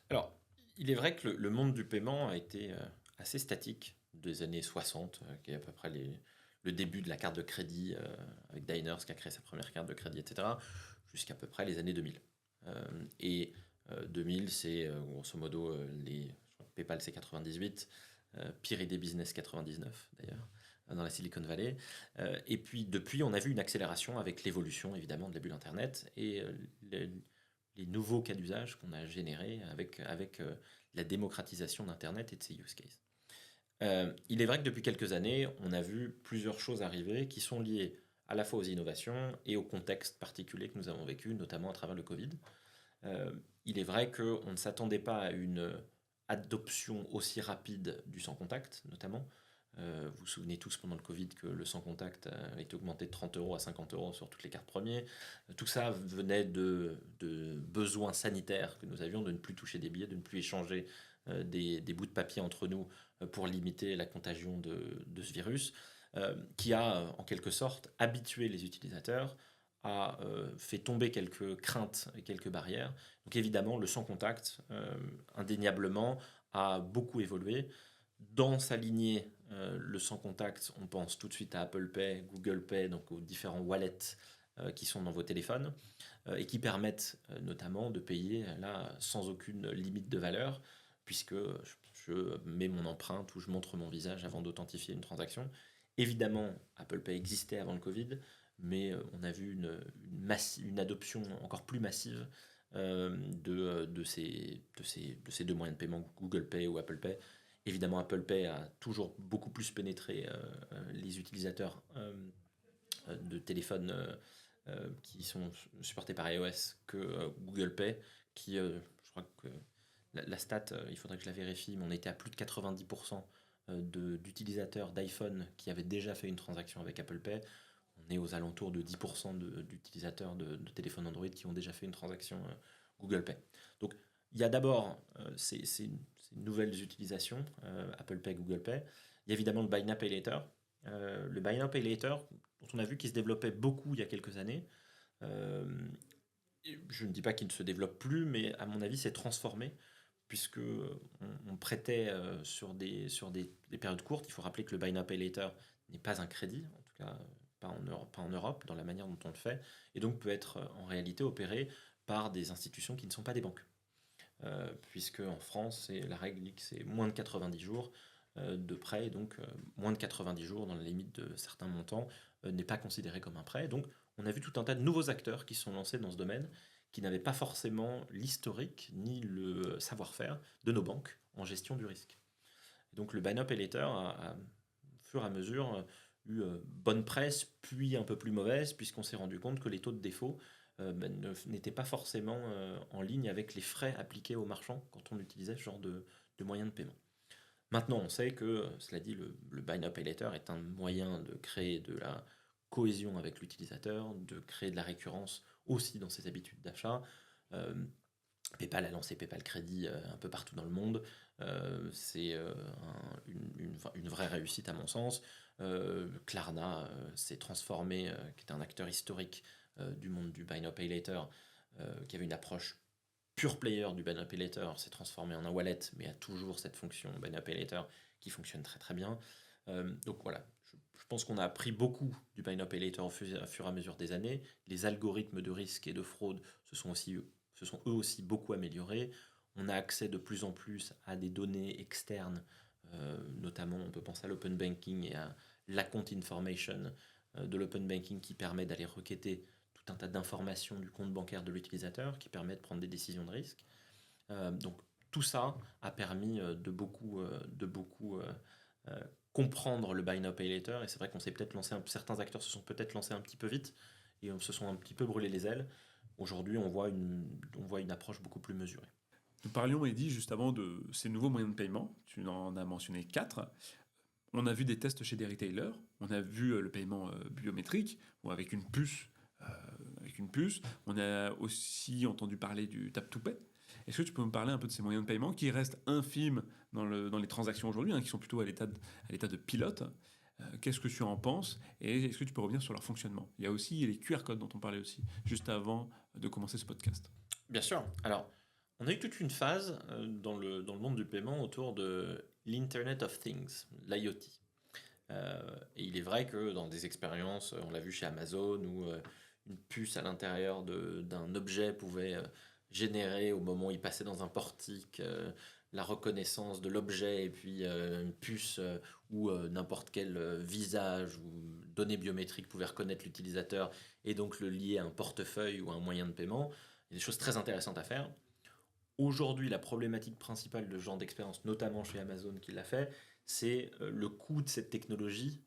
Alors, il est vrai que le monde du paiement a été assez statique des années 60, qui est à peu près le début de la carte de crédit avec Diners qui a créé sa première carte de crédit, etc., jusqu'à peu près les années 2000. 2000, c'est grosso modo PayPal c'est 98, Pyridée Business 99 d'ailleurs, dans la Silicon Valley. Et puis depuis, on a vu une accélération avec l'évolution évidemment de la bulle Internet et les nouveaux cas d'usage qu'on a générés avec la démocratisation d'Internet et de ses use cases. Il est vrai que depuis quelques années, on a vu plusieurs choses arriver qui sont liées à la fois aux innovations et au contexte particulier que nous avons vécu, notamment à travers le Covid. Il est vrai qu'on ne s'attendait pas à une adoption aussi rapide du sans contact, notamment. Vous vous souvenez tous pendant le Covid que le sans contact a été augmenté de 30 € à 50 € sur toutes les cartes premiers. Tout ça venait de besoins sanitaires que nous avions de ne plus toucher des billets, de ne plus échanger des bouts de papier entre nous pour limiter la contagion de ce virus, qui a en quelque sorte habitué les utilisateurs a fait tomber quelques craintes et quelques barrières. Donc évidemment, le sans contact, indéniablement, a beaucoup évolué. Dans sa lignée, le sans contact, on pense tout de suite à Apple Pay, Google Pay, donc aux différents wallets qui sont dans vos téléphones et qui permettent notamment de payer là sans aucune limite de valeur, puisque je mets mon empreinte ou je montre mon visage avant d'authentifier une transaction. Évidemment, Apple Pay existait avant le Covid, mais on a vu une adoption encore plus massive de ces deux moyens de paiement, Google Pay ou Apple Pay. Évidemment, Apple Pay a toujours beaucoup plus pénétré les utilisateurs de téléphones qui sont supportés par iOS que Google Pay, qui, je crois que la stat, il faudrait que je la vérifie, mais on était à plus de 90% d'utilisateurs d'iPhone qui avaient déjà fait une transaction avec Apple Pay. On est aux alentours de 10% d'utilisateurs de téléphones Android qui ont déjà fait une transaction Google Pay. Donc, il y a d'abord ces nouvelles utilisations, Apple Pay, Google Pay. Il y a évidemment le Buy Now Pay Later. Le Buy Now Pay Later, dont on a vu qu'il se développait beaucoup il y a quelques années. Je ne dis pas qu'il ne se développe plus, mais à mon avis, c'est transformé, puisque on prêtait sur des périodes courtes. Il faut rappeler que le Buy Now Pay Later n'est pas un crédit, en tout cas pas en Europe, dans la manière dont on le fait, et donc peut être en réalité opéré par des institutions qui ne sont pas des banques. Puisque en France, la règle dit que c'est moins de 90 jours de prêt, et donc moins de 90 jours dans la limite de certains montants n'est pas considéré comme un prêt. Donc on a vu tout un tas de nouveaux acteurs qui se sont lancés dans ce domaine, qui n'avaient pas forcément l'historique ni le savoir-faire de nos banques en gestion du risque. Et donc le Buy Now Pay Later a au fur et à mesure eu bonne presse, puis un peu plus mauvaise, puisqu'on s'est rendu compte que les taux de défaut n'étaient pas forcément en ligne avec les frais appliqués aux marchands quand on utilisait ce genre de moyen de paiement. Maintenant, on sait que, cela dit, le Buy Now Pay Later est un moyen de créer de la cohésion avec l'utilisateur, de créer de la récurrence aussi dans ses habitudes d'achat. Euh, PayPal a lancé PayPal Crédit un peu partout dans le monde. C'est une vraie réussite à mon sens. Klarna s'est transformé, qui est un acteur historique du monde du Buy Now Pay Later, qui avait une approche pure player du Buy Now Pay Later, s'est transformé en un wallet, mais a toujours cette fonction Buy Now Pay Later qui fonctionne très très bien. Donc voilà, je pense qu'on a appris beaucoup du Buy Now Pay Later au fur et à mesure des années. Les algorithmes de risque et de fraude se sont eux aussi beaucoup améliorés. On a accès de plus en plus à des données externes, notamment on peut penser à l'open banking et à l'account information de l'open banking qui permet d'aller requêter tout un tas d'informations du compte bancaire de l'utilisateur, qui permet de prendre des décisions de risque. Donc tout ça a permis de beaucoup comprendre le Buy Now Pay Later, et c'est vrai qu'on s'est peut-être lancé, certains acteurs se sont peut-être lancés un petit peu vite et se sont un petit peu brûlé les ailes. Aujourd'hui, on voit une approche beaucoup plus mesurée. Nous parlions, Eddy, juste avant de ces nouveaux moyens de paiement. Tu en as mentionné 4. On a vu des tests chez des retailers. On a vu le paiement biométrique, ou avec une puce. On a aussi entendu parler du Tap to Pay. Est-ce que tu peux me parler un peu de ces moyens de paiement qui restent infimes dans les transactions aujourd'hui, qui sont plutôt à l'état de pilote? Qu'est-ce que tu en penses? Et est-ce que tu peux revenir sur leur fonctionnement? Il y a aussi les QR codes dont on parlait aussi, juste avant de commencer ce podcast. Bien sûr. Alors, on a eu toute une phase dans le monde du paiement autour de l'Internet of Things, l'IoT. Et il est vrai que dans des expériences, on l'a vu chez Amazon, où une puce à l'intérieur d'un objet pouvait générer, au moment où il passait dans un portique, la reconnaissance de l'objet, et puis une puce où n'importe quel visage ou données biométriques pouvait reconnaître l'utilisateur et donc le lier à un portefeuille ou à un moyen de paiement. Il y a des choses très intéressantes à faire. Aujourd'hui, la problématique principale de ce genre d'expérience, notamment chez Amazon qui l'a fait, c'est le coût de cette technologie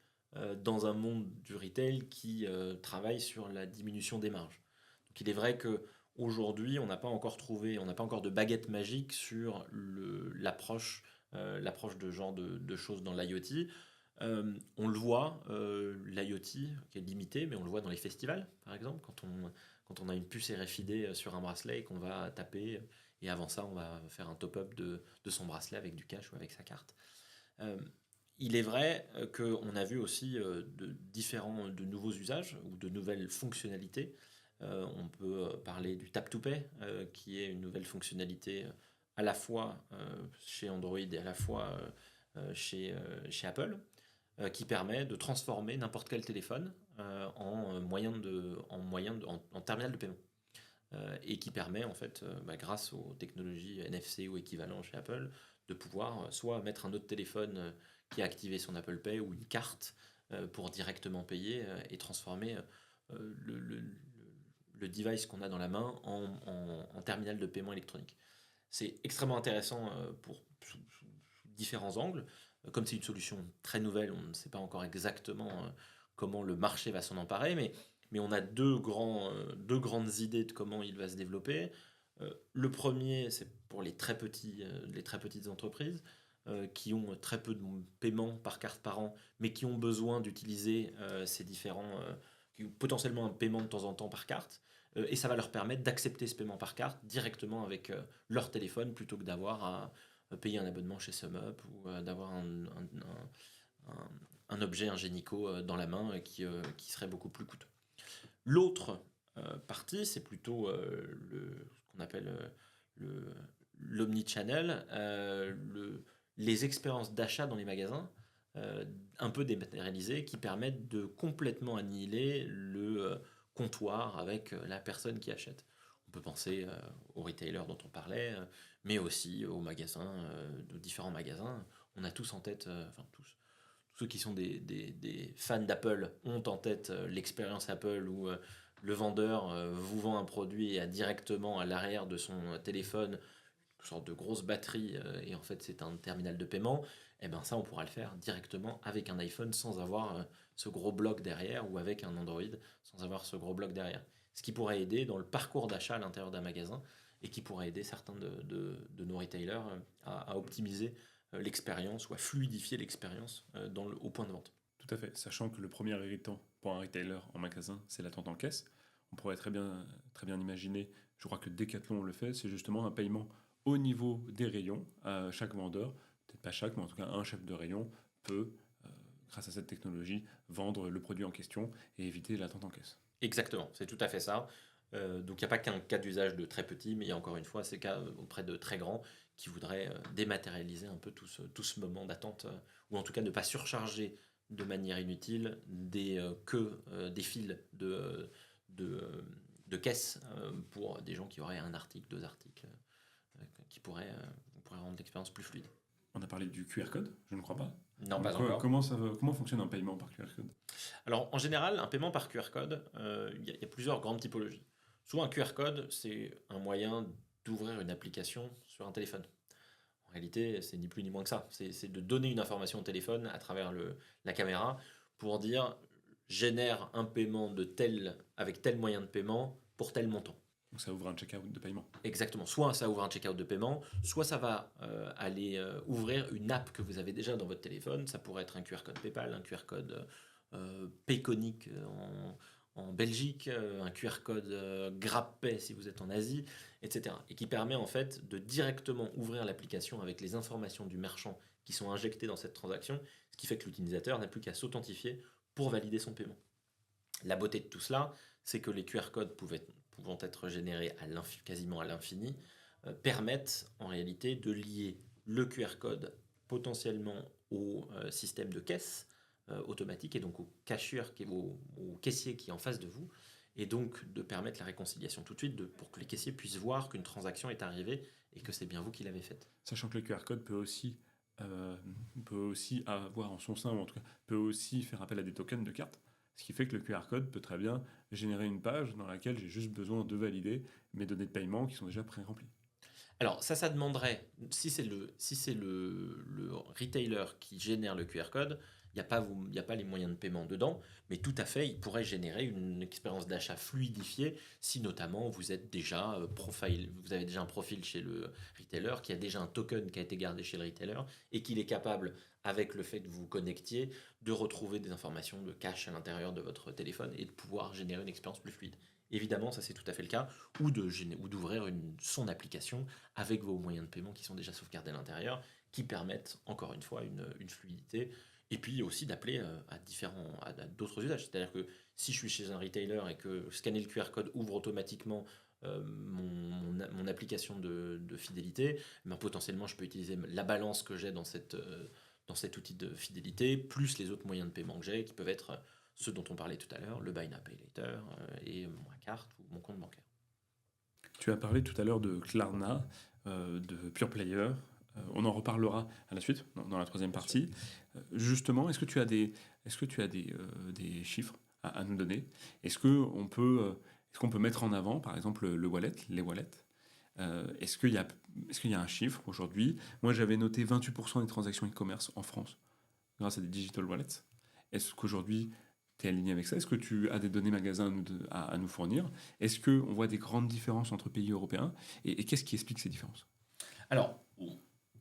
dans un monde du retail qui travaille sur la diminution des marges. Donc il est vrai qu'aujourd'hui, on n'a pas encore de baguette magique sur l'approche de genre de choses dans l'IoT. On le voit, l'IoT qui est limité, mais on le voit dans les festivals, par exemple, quand on a une puce RFID sur un bracelet et qu'on va taper, et avant ça, on va faire un top-up de son bracelet avec du cash ou avec sa carte. Il est vrai qu'on a vu aussi de nouveaux usages ou de nouvelles fonctionnalités. On peut parler du Tap to Pay, qui est une nouvelle fonctionnalité à la fois chez Android et à la fois chez Apple, qui permet de transformer n'importe quel téléphone en terminal de paiement. Et qui permet, en fait, grâce aux technologies NFC ou équivalent chez Apple, de pouvoir soit mettre un autre téléphone qui a activé son Apple Pay ou une carte pour directement payer et transformer le device qu'on a dans la main en terminal de paiement électronique. C'est extrêmement intéressant sous différents angles. Comme c'est une solution très nouvelle, on ne sait pas encore exactement comment le marché va s'en emparer, mais on a deux grandes idées de comment il va se développer. Le premier, c'est pour les très petites entreprises qui ont très peu de paiements par carte par an, mais qui ont besoin d'utiliser ces qui ont potentiellement un paiement de temps en temps par carte. Et ça va leur permettre d'accepter ce paiement par carte directement avec leur téléphone plutôt que d'avoir à payer un abonnement chez SumUp ou d'avoir un objet ingénico dans la main qui serait beaucoup plus coûteux. L'autre partie, c'est plutôt ce qu'on appelle l'omnichannel, les expériences d'achat dans les magasins, un peu dématérialisées, qui permettent de complètement annihiler le comptoir avec la personne qui achète. On peut penser aux retailers dont on parlait, mais aussi aux magasins, de différents magasins. On a tous en tête, enfin tous ceux qui sont des fans d'Apple ont en tête l'expérience Apple où le vendeur vous vend un produit et a directement à l'arrière de son téléphone une sorte de grosse batterie et en fait c'est un terminal de paiement. Et bien ça on pourra le faire directement avec un iPhone sans avoir ce gros bloc derrière ou avec un Android sans avoir ce gros bloc derrière. Ce qui pourrait aider dans le parcours d'achat à l'intérieur d'un magasin et qui pourrait aider certains de nos retailers à optimiser l'expérience ou à fluidifier l'expérience au point de vente. Tout à fait, sachant que le premier irritant pour un retailer en magasin, c'est l'attente en caisse. On pourrait très bien imaginer, je crois que Decathlon le fait, c'est justement un paiement au niveau des rayons à chaque vendeur, peut-être pas chaque, mais en tout cas un chef de rayon peut, grâce à cette technologie, vendre le produit en question et éviter l'attente en caisse. Exactement, c'est tout à fait ça. Donc il n'y a pas qu'un cas d'usage de très petits, mais il y a encore une fois ces cas auprès de très grands qui voudraient dématérialiser un peu tout ce moment d'attente, ou en tout cas ne pas surcharger de manière inutile des files de caisse pour des gens qui auraient un article, deux articles, qui pourraient rendre l'expérience plus fluide. On a parlé du QR code, je ne crois pas. Non, pas encore. Comment fonctionne un paiement par QR code? Alors, en général, un paiement par QR code, il y a plusieurs grandes typologies. Souvent, un QR code, c'est un moyen d'ouvrir une application sur un téléphone. En réalité, c'est ni plus ni moins que ça. C'est de donner une information au téléphone à travers la caméra pour dire génère un paiement avec tel moyen de paiement pour tel montant. Donc ça ouvre un checkout de paiement. Exactement. Soit ça ouvre un checkout de paiement, soit ça va aller ouvrir une app que vous avez déjà dans votre téléphone. Ça pourrait être un QR code PayPal, un QR code Payconic en Belgique, un QR code GrabPay si vous êtes en Asie, etc. Et qui permet en fait de directement ouvrir l'application avec les informations du marchand qui sont injectées dans cette transaction, ce qui fait que l'utilisateur n'a plus qu'à s'authentifier pour valider son paiement. La beauté de tout cela, c'est que les QR codes pouvant être générés quasiment à l'infini, permettent en réalité de lier le QR code potentiellement au système de caisse automatique et donc au caissier qui est en face de vous, et donc de permettre la réconciliation tout de suite pour que les caissiers puissent voir qu'une transaction est arrivée et que c'est bien vous qui l'avez faite. Sachant que le QR code peut aussi avoir en son sein, ou en tout cas peut aussi faire appel à des tokens de carte. Ce qui fait que le QR code peut très bien générer une page dans laquelle j'ai juste besoin de valider mes données de paiement qui sont déjà pré-remplies. Alors ça demanderait, si c'est le retailer qui génère le QR code, il n'y a pas les moyens de paiement dedans, mais tout à fait, il pourrait générer une expérience d'achat fluidifiée si notamment vous avez déjà un profil chez le retailer, qui a déjà un token qui a été gardé chez le retailer et qu'il est capable, avec le fait que vous vous connectiez, de retrouver des informations de cache à l'intérieur de votre téléphone et de pouvoir générer une expérience plus fluide. Évidemment, ça c'est tout à fait le cas, ou d'ouvrir son application avec vos moyens de paiement qui sont déjà sauvegardés à l'intérieur, qui permettent encore une fois une fluidité, et puis aussi d'appeler à d'autres usages. C'est-à-dire que si je suis chez un retailer et que scanner le QR code ouvre automatiquement mon application de fidélité, ben potentiellement je peux utiliser la balance que j'ai dans cet outil de fidélité, plus les autres moyens de paiement que j'ai, qui peuvent être ceux dont on parlait tout à l'heure, le Buy Now Pay Later et ma carte ou mon compte bancaire. Tu as parlé tout à l'heure de Klarna, de Pure Player. On en reparlera à la suite, dans la troisième partie. Justement, est-ce que tu as des chiffres à nous donner? Est-ce qu'on peut mettre en avant, par exemple, les wallets? Est-ce qu'il y a un chiffre aujourd'hui? Moi, j'avais noté 28% des transactions e-commerce en France grâce à des digital wallets. Est-ce qu'aujourd'hui, tu es aligné avec ça? Est-ce que tu as des données magasins à nous fournir? Est-ce qu'on voit des grandes différences entre pays européens? Et qu'est-ce qui explique ces différences? Alors,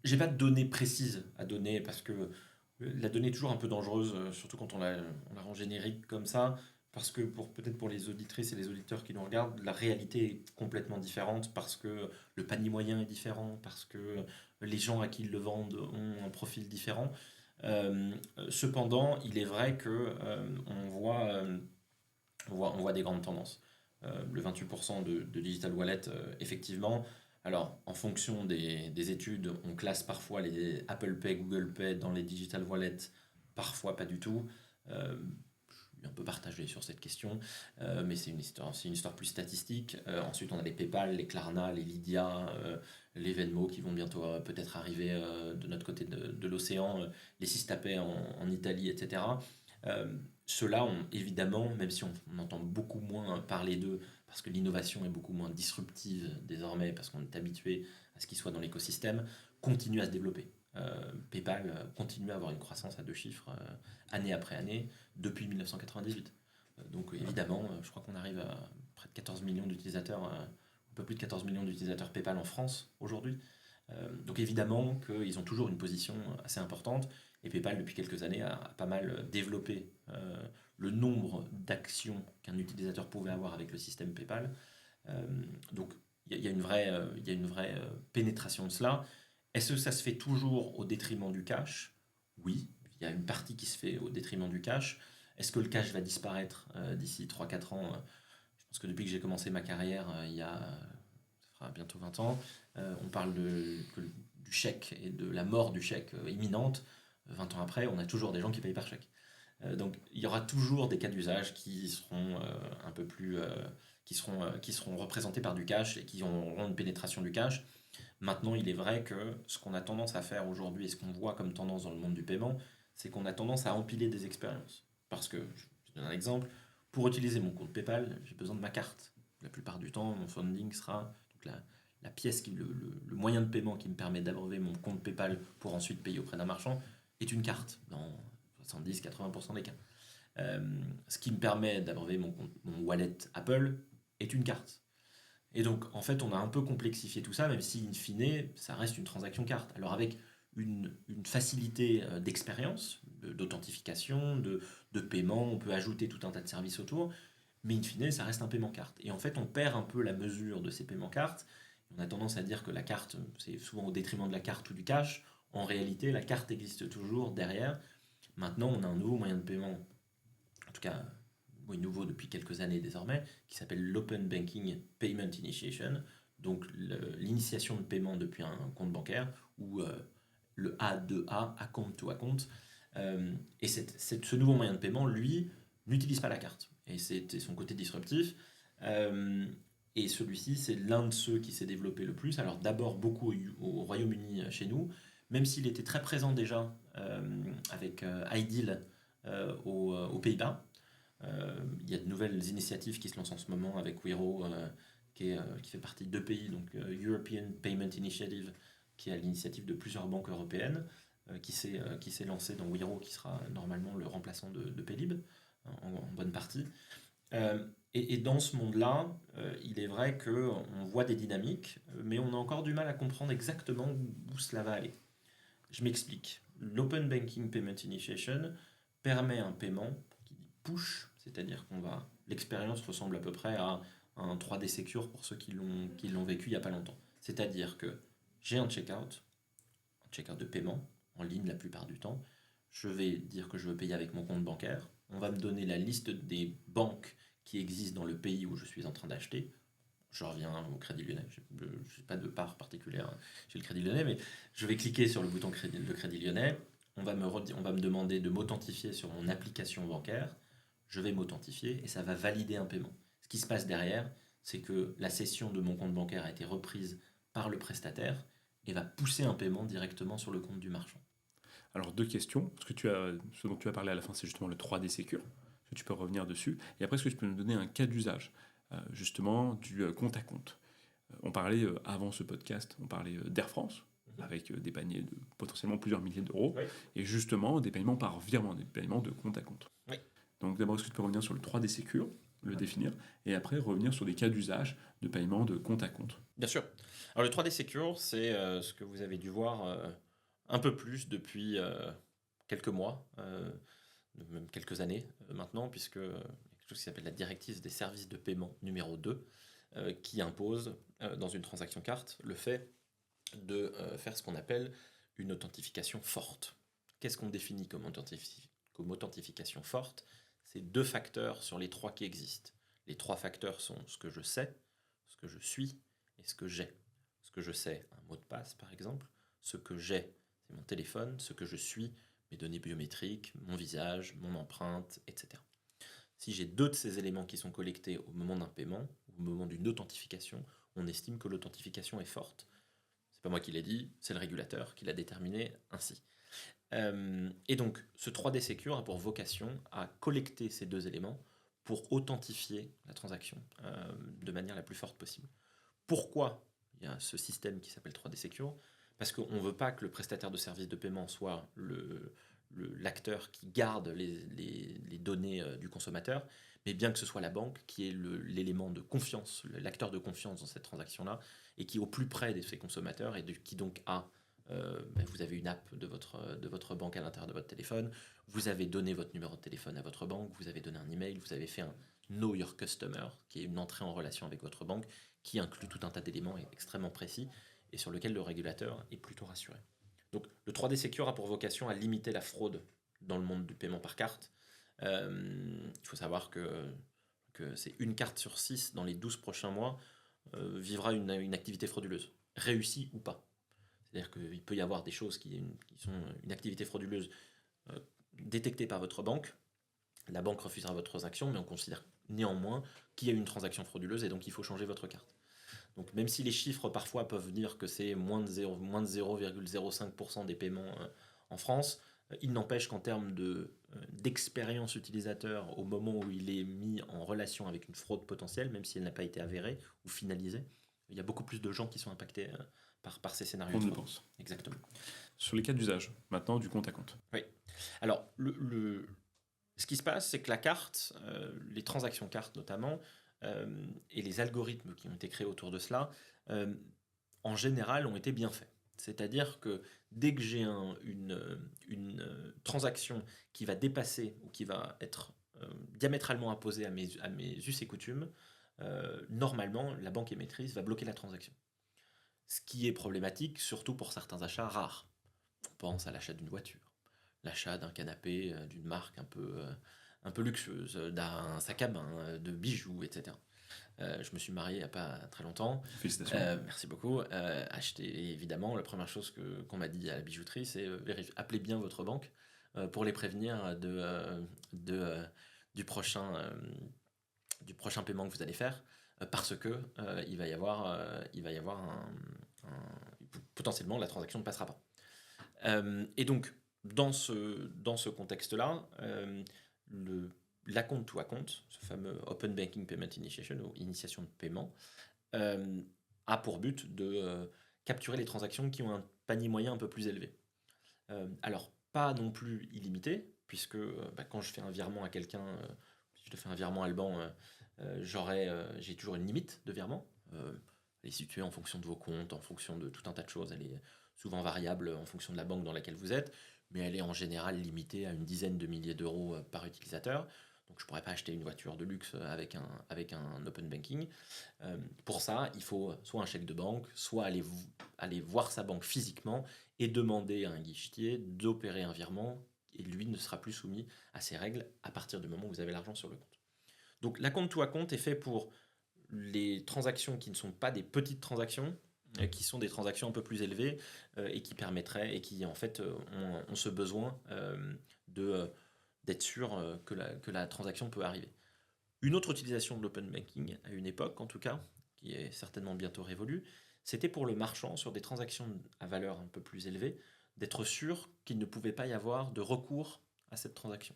j'ai pas de données précises à donner parce que la donnée est toujours un peu dangereuse, surtout quand on la rend générique comme ça, parce que peut-être pour les auditrices et les auditeurs qui nous regardent, la réalité est complètement différente parce que le panier moyen est différent, parce que les gens à qui ils le vendent ont un profil différent. Cependant, il est vrai que on voit des grandes tendances. Le 28% de digital wallet, effectivement. Alors, en fonction des études, on classe parfois les Apple Pay, Google Pay dans les digital wallets, parfois pas du tout. Je suis un peu partagé sur cette question, mais c'est une histoire plus statistique. Ensuite, on a les PayPal, les Klarna, les Lydia, les Venmo qui vont bientôt peut-être arriver de notre côté de l'océan, les Sistapay en Italie, etc. Ceux-là ont évidemment, même si on entend beaucoup moins parler d'eux, parce que l'innovation est beaucoup moins disruptive désormais, parce qu'on est habitué à ce qu'ils soient dans l'écosystème, continuent à se développer. PayPal continue à avoir une croissance à deux chiffres année après année depuis 1998. Donc évidemment, je crois qu'on arrive à près de 14 millions d'utilisateurs, un peu plus de 14 millions d'utilisateurs PayPal en France aujourd'hui. Donc évidemment qu'ils ont toujours une position assez importante. Et PayPal, depuis quelques années, a pas mal développé le nombre d'actions qu'un utilisateur pouvait avoir avec le système PayPal. Euh, donc il y a une vraie pénétration de cela. Est-ce que ça se fait toujours au détriment du cash? Oui, il y a une partie qui se fait au détriment du cash. Est-ce que le cash va disparaître d'ici 3-4 ans? Je pense que depuis que j'ai commencé ma carrière, ça fera bientôt 20 ans, on parle du chèque et de la mort du chèque imminente. 20 ans après, on a toujours des gens qui payent par chèque. Donc il y aura toujours des cas d'usage qui seront un peu plus... qui seront représentés par du cash et qui auront une pénétration du cash. Maintenant, il est vrai que ce qu'on a tendance à faire aujourd'hui et ce qu'on voit comme tendance dans le monde du paiement, c'est qu'on a tendance à empiler des expériences. Parce que, je donne un exemple, pour utiliser mon compte PayPal, j'ai besoin de ma carte. La plupart du temps, mon funding sera donc la pièce, le moyen de paiement qui me permet d'abreuver mon compte PayPal pour ensuite payer auprès d'un marchand, est une carte dans 70-80% des cas. Ce qui me permet d'abreuver mon wallet Apple est une carte. Et donc, en fait, on a un peu complexifié tout ça, même si, in fine, ça reste une transaction carte. Alors, avec une facilité d'expérience, d'authentification, de paiement, on peut ajouter tout un tas de services autour, mais in fine, ça reste un paiement carte. Et en fait, on perd un peu la mesure de ces paiements cartes. On a tendance à dire que la carte, c'est souvent au détriment de la carte ou du cash. En réalité, la carte existe toujours derrière. Maintenant, on a un nouveau moyen de paiement, en tout cas oui, nouveau depuis quelques années désormais, qui s'appelle l'Open Banking Payment Initiation, donc l'initiation de paiement depuis un compte bancaire, ou le A2A, Account to Account. Et ce nouveau moyen de paiement, lui, n'utilise pas la carte. Et c'est son côté disruptif. Et celui-ci, c'est l'un de ceux qui s'est développé le plus. Alors d'abord beaucoup au Royaume-Uni chez nous, même s'il était très présent déjà avec iDeal aux Pays-Bas. Il y a de nouvelles initiatives qui se lancent en ce moment avec Wero, qui fait partie de deux pays, donc European Payment Initiative, qui est à l'initiative de plusieurs banques européennes, qui s'est lancé dans Wero, qui sera normalement le remplaçant de Paylib, en bonne partie. Et dans ce monde-là, il est vrai qu'on voit des dynamiques, mais on a encore du mal à comprendre exactement où cela va aller. Je m'explique. L'Open Banking Payment Initiation permet un paiement qui dit push, c'est-à-dire l'expérience ressemble à peu près à un 3D Secure pour ceux qui l'ont vécu il n'y a pas longtemps. C'est-à-dire que j'ai un checkout de paiement, en ligne la plupart du temps. Je vais dire que je veux payer avec mon compte bancaire. On va me donner la liste des banques qui existent dans le pays où je suis en train d'acheter. Je reviens au Crédit Lyonnais. Je n'ai pas de part particulière chez le Crédit Lyonnais, mais je vais cliquer sur le bouton de Crédit Lyonnais. On va me demander de m'authentifier sur mon application bancaire. Je vais m'authentifier et ça va valider un paiement. Ce qui se passe derrière, c'est que la session de mon compte bancaire a été reprise par le prestataire et va pousser un paiement directement sur le compte du marchand. Alors, deux questions. Ce dont tu as parlé à la fin, c'est justement le 3D Secure. Est-ce que tu peux revenir dessus? Et après, est-ce que tu peux nous donner un cas d'usage, justement, du compte à compte? On parlait, avant ce podcast, on parlait d'Air France, avec des paniers de potentiellement plusieurs milliers d'euros, Oui. et justement des paiements par virement, des paiements de compte à compte. Oui. Donc d'abord, est-ce que tu peux revenir sur le 3D Secure, le définir, et après revenir sur des cas d'usage de paiement de compte à compte? Bien sûr. Alors le 3D Secure, c'est ce que vous avez dû voir un peu plus depuis quelques mois, même quelques années maintenant, puisque il y a quelque chose qui s'appelle la directive des services de paiement numéro 2, qui impose dans une transaction carte le fait de faire ce qu'on appelle une authentification forte. Qu'est-ce qu'on définit comme authentification forte? C'est 2 facteurs sur les 3 qui existent. Les 3 facteurs sont ce que je sais, ce que je suis et ce que j'ai. Ce que je sais, un mot de passe par exemple. Ce que j'ai, c'est mon téléphone. Ce que je suis, mes données biométriques, mon visage, mon empreinte, etc. Si j'ai 2 de ces éléments qui sont collectés au moment d'un paiement, au moment d'une authentification, on estime que l'authentification est forte. C'est pas moi qui l'ai dit, c'est le régulateur qui l'a déterminé ainsi. Et donc, ce 3D Secure a pour vocation à collecter ces 2 éléments pour authentifier la transaction de manière la plus forte possible. Pourquoi il y a ce système qui s'appelle 3D Secure? Parce qu'on ne veut pas que le prestataire de service de paiement soit l'acteur qui garde les données du consommateur, mais bien que ce soit la banque qui est l'élément de confiance, l'acteur de confiance dans cette transaction-là, et qui est au plus près de ses consommateurs, et qui donc vous avez une app de votre banque à l'intérieur de votre téléphone, vous avez donné votre numéro de téléphone à votre banque, vous avez donné un email, vous avez fait un Know Your Customer, qui est une entrée en relation avec votre banque, qui inclut tout un tas d'éléments extrêmement précis, et sur lequel le régulateur est plutôt rassuré. Donc le 3D Secure a pour vocation à limiter la fraude dans le monde du paiement par carte. Il faut savoir que c'est une carte sur 6 dans les 12 prochains mois vivra une activité frauduleuse, réussie ou pas. C'est-à-dire qu'il peut y avoir des choses qui sont une activité frauduleuse détectée par votre banque. La banque refusera votre transaction, mais on considère néanmoins qu'il y a eu une transaction frauduleuse et donc il faut changer votre carte. Donc même si les chiffres parfois peuvent dire que c'est moins de 0,05% des paiements en France, il n'empêche qu'en termes d'expérience utilisateur au moment où il est mis en relation avec une fraude potentielle, même si elle n'a pas été avérée ou finalisée, il y a beaucoup plus de gens qui sont impactés par ces scénarios. On le pense. Exactement. Sur les cas d'usage, maintenant, du compte à compte. Oui. Alors, ce qui se passe, c'est que la carte, les transactions cartes notamment, et les algorithmes qui ont été créés autour de cela, en général, ont été bien faits. C'est-à-dire que dès que j'ai une transaction qui va dépasser ou qui va être diamétralement opposée à mes us et coutumes, normalement, la banque émettrice va bloquer la transaction. Ce qui est problématique, surtout pour certains achats rares. On pense à l'achat d'une voiture, l'achat d'un canapé d'une marque un peu luxueuse, d'un sac à main, de bijoux, etc. Je me suis marié il n'y a pas très longtemps. Félicitations. Merci beaucoup. Acheter, évidemment, la première chose qu'on m'a dit à la bijouterie, c'est appelez bien votre banque pour les prévenir du prochain paiement que vous allez faire, parce que il va y avoir potentiellement la transaction ne passera pas. Et donc, dans ce contexte-là, l'acompte to account, ce fameux Open Banking Payment Initiation ou initiation de paiement, a pour but de capturer les transactions qui ont un panier moyen un peu plus élevé. Alors, pas non plus illimité, puisque quand je fais un virement à quelqu'un, si je te fais un virement Alban, j'ai toujours une limite de virement. Elle est située en fonction de vos comptes, en fonction de tout un tas de choses. Elle est souvent variable en fonction de la banque dans laquelle vous êtes, mais elle est en général limitée à une dizaine de milliers d'euros par utilisateur. Donc je ne pourrais pas acheter une voiture de luxe avec un open banking. Pour ça, il faut soit un chèque de banque, soit aller voir sa banque physiquement et demander à un guichetier d'opérer un virement, et lui ne sera plus soumis à ces règles à partir du moment où vous avez l'argent sur le compte. Donc l'acompte to account est fait pour les transactions qui ne sont pas des petites transactions, qui sont des transactions un peu plus élevées et qui permettraient, et qui en fait ont ce besoin d'être sûr que la transaction peut arriver. Une autre utilisation de l'open banking, à une époque en tout cas, qui est certainement bientôt révolue, c'était pour le marchand, sur des transactions à valeur un peu plus élevée, d'être sûr qu'il ne pouvait pas y avoir de recours à cette transaction.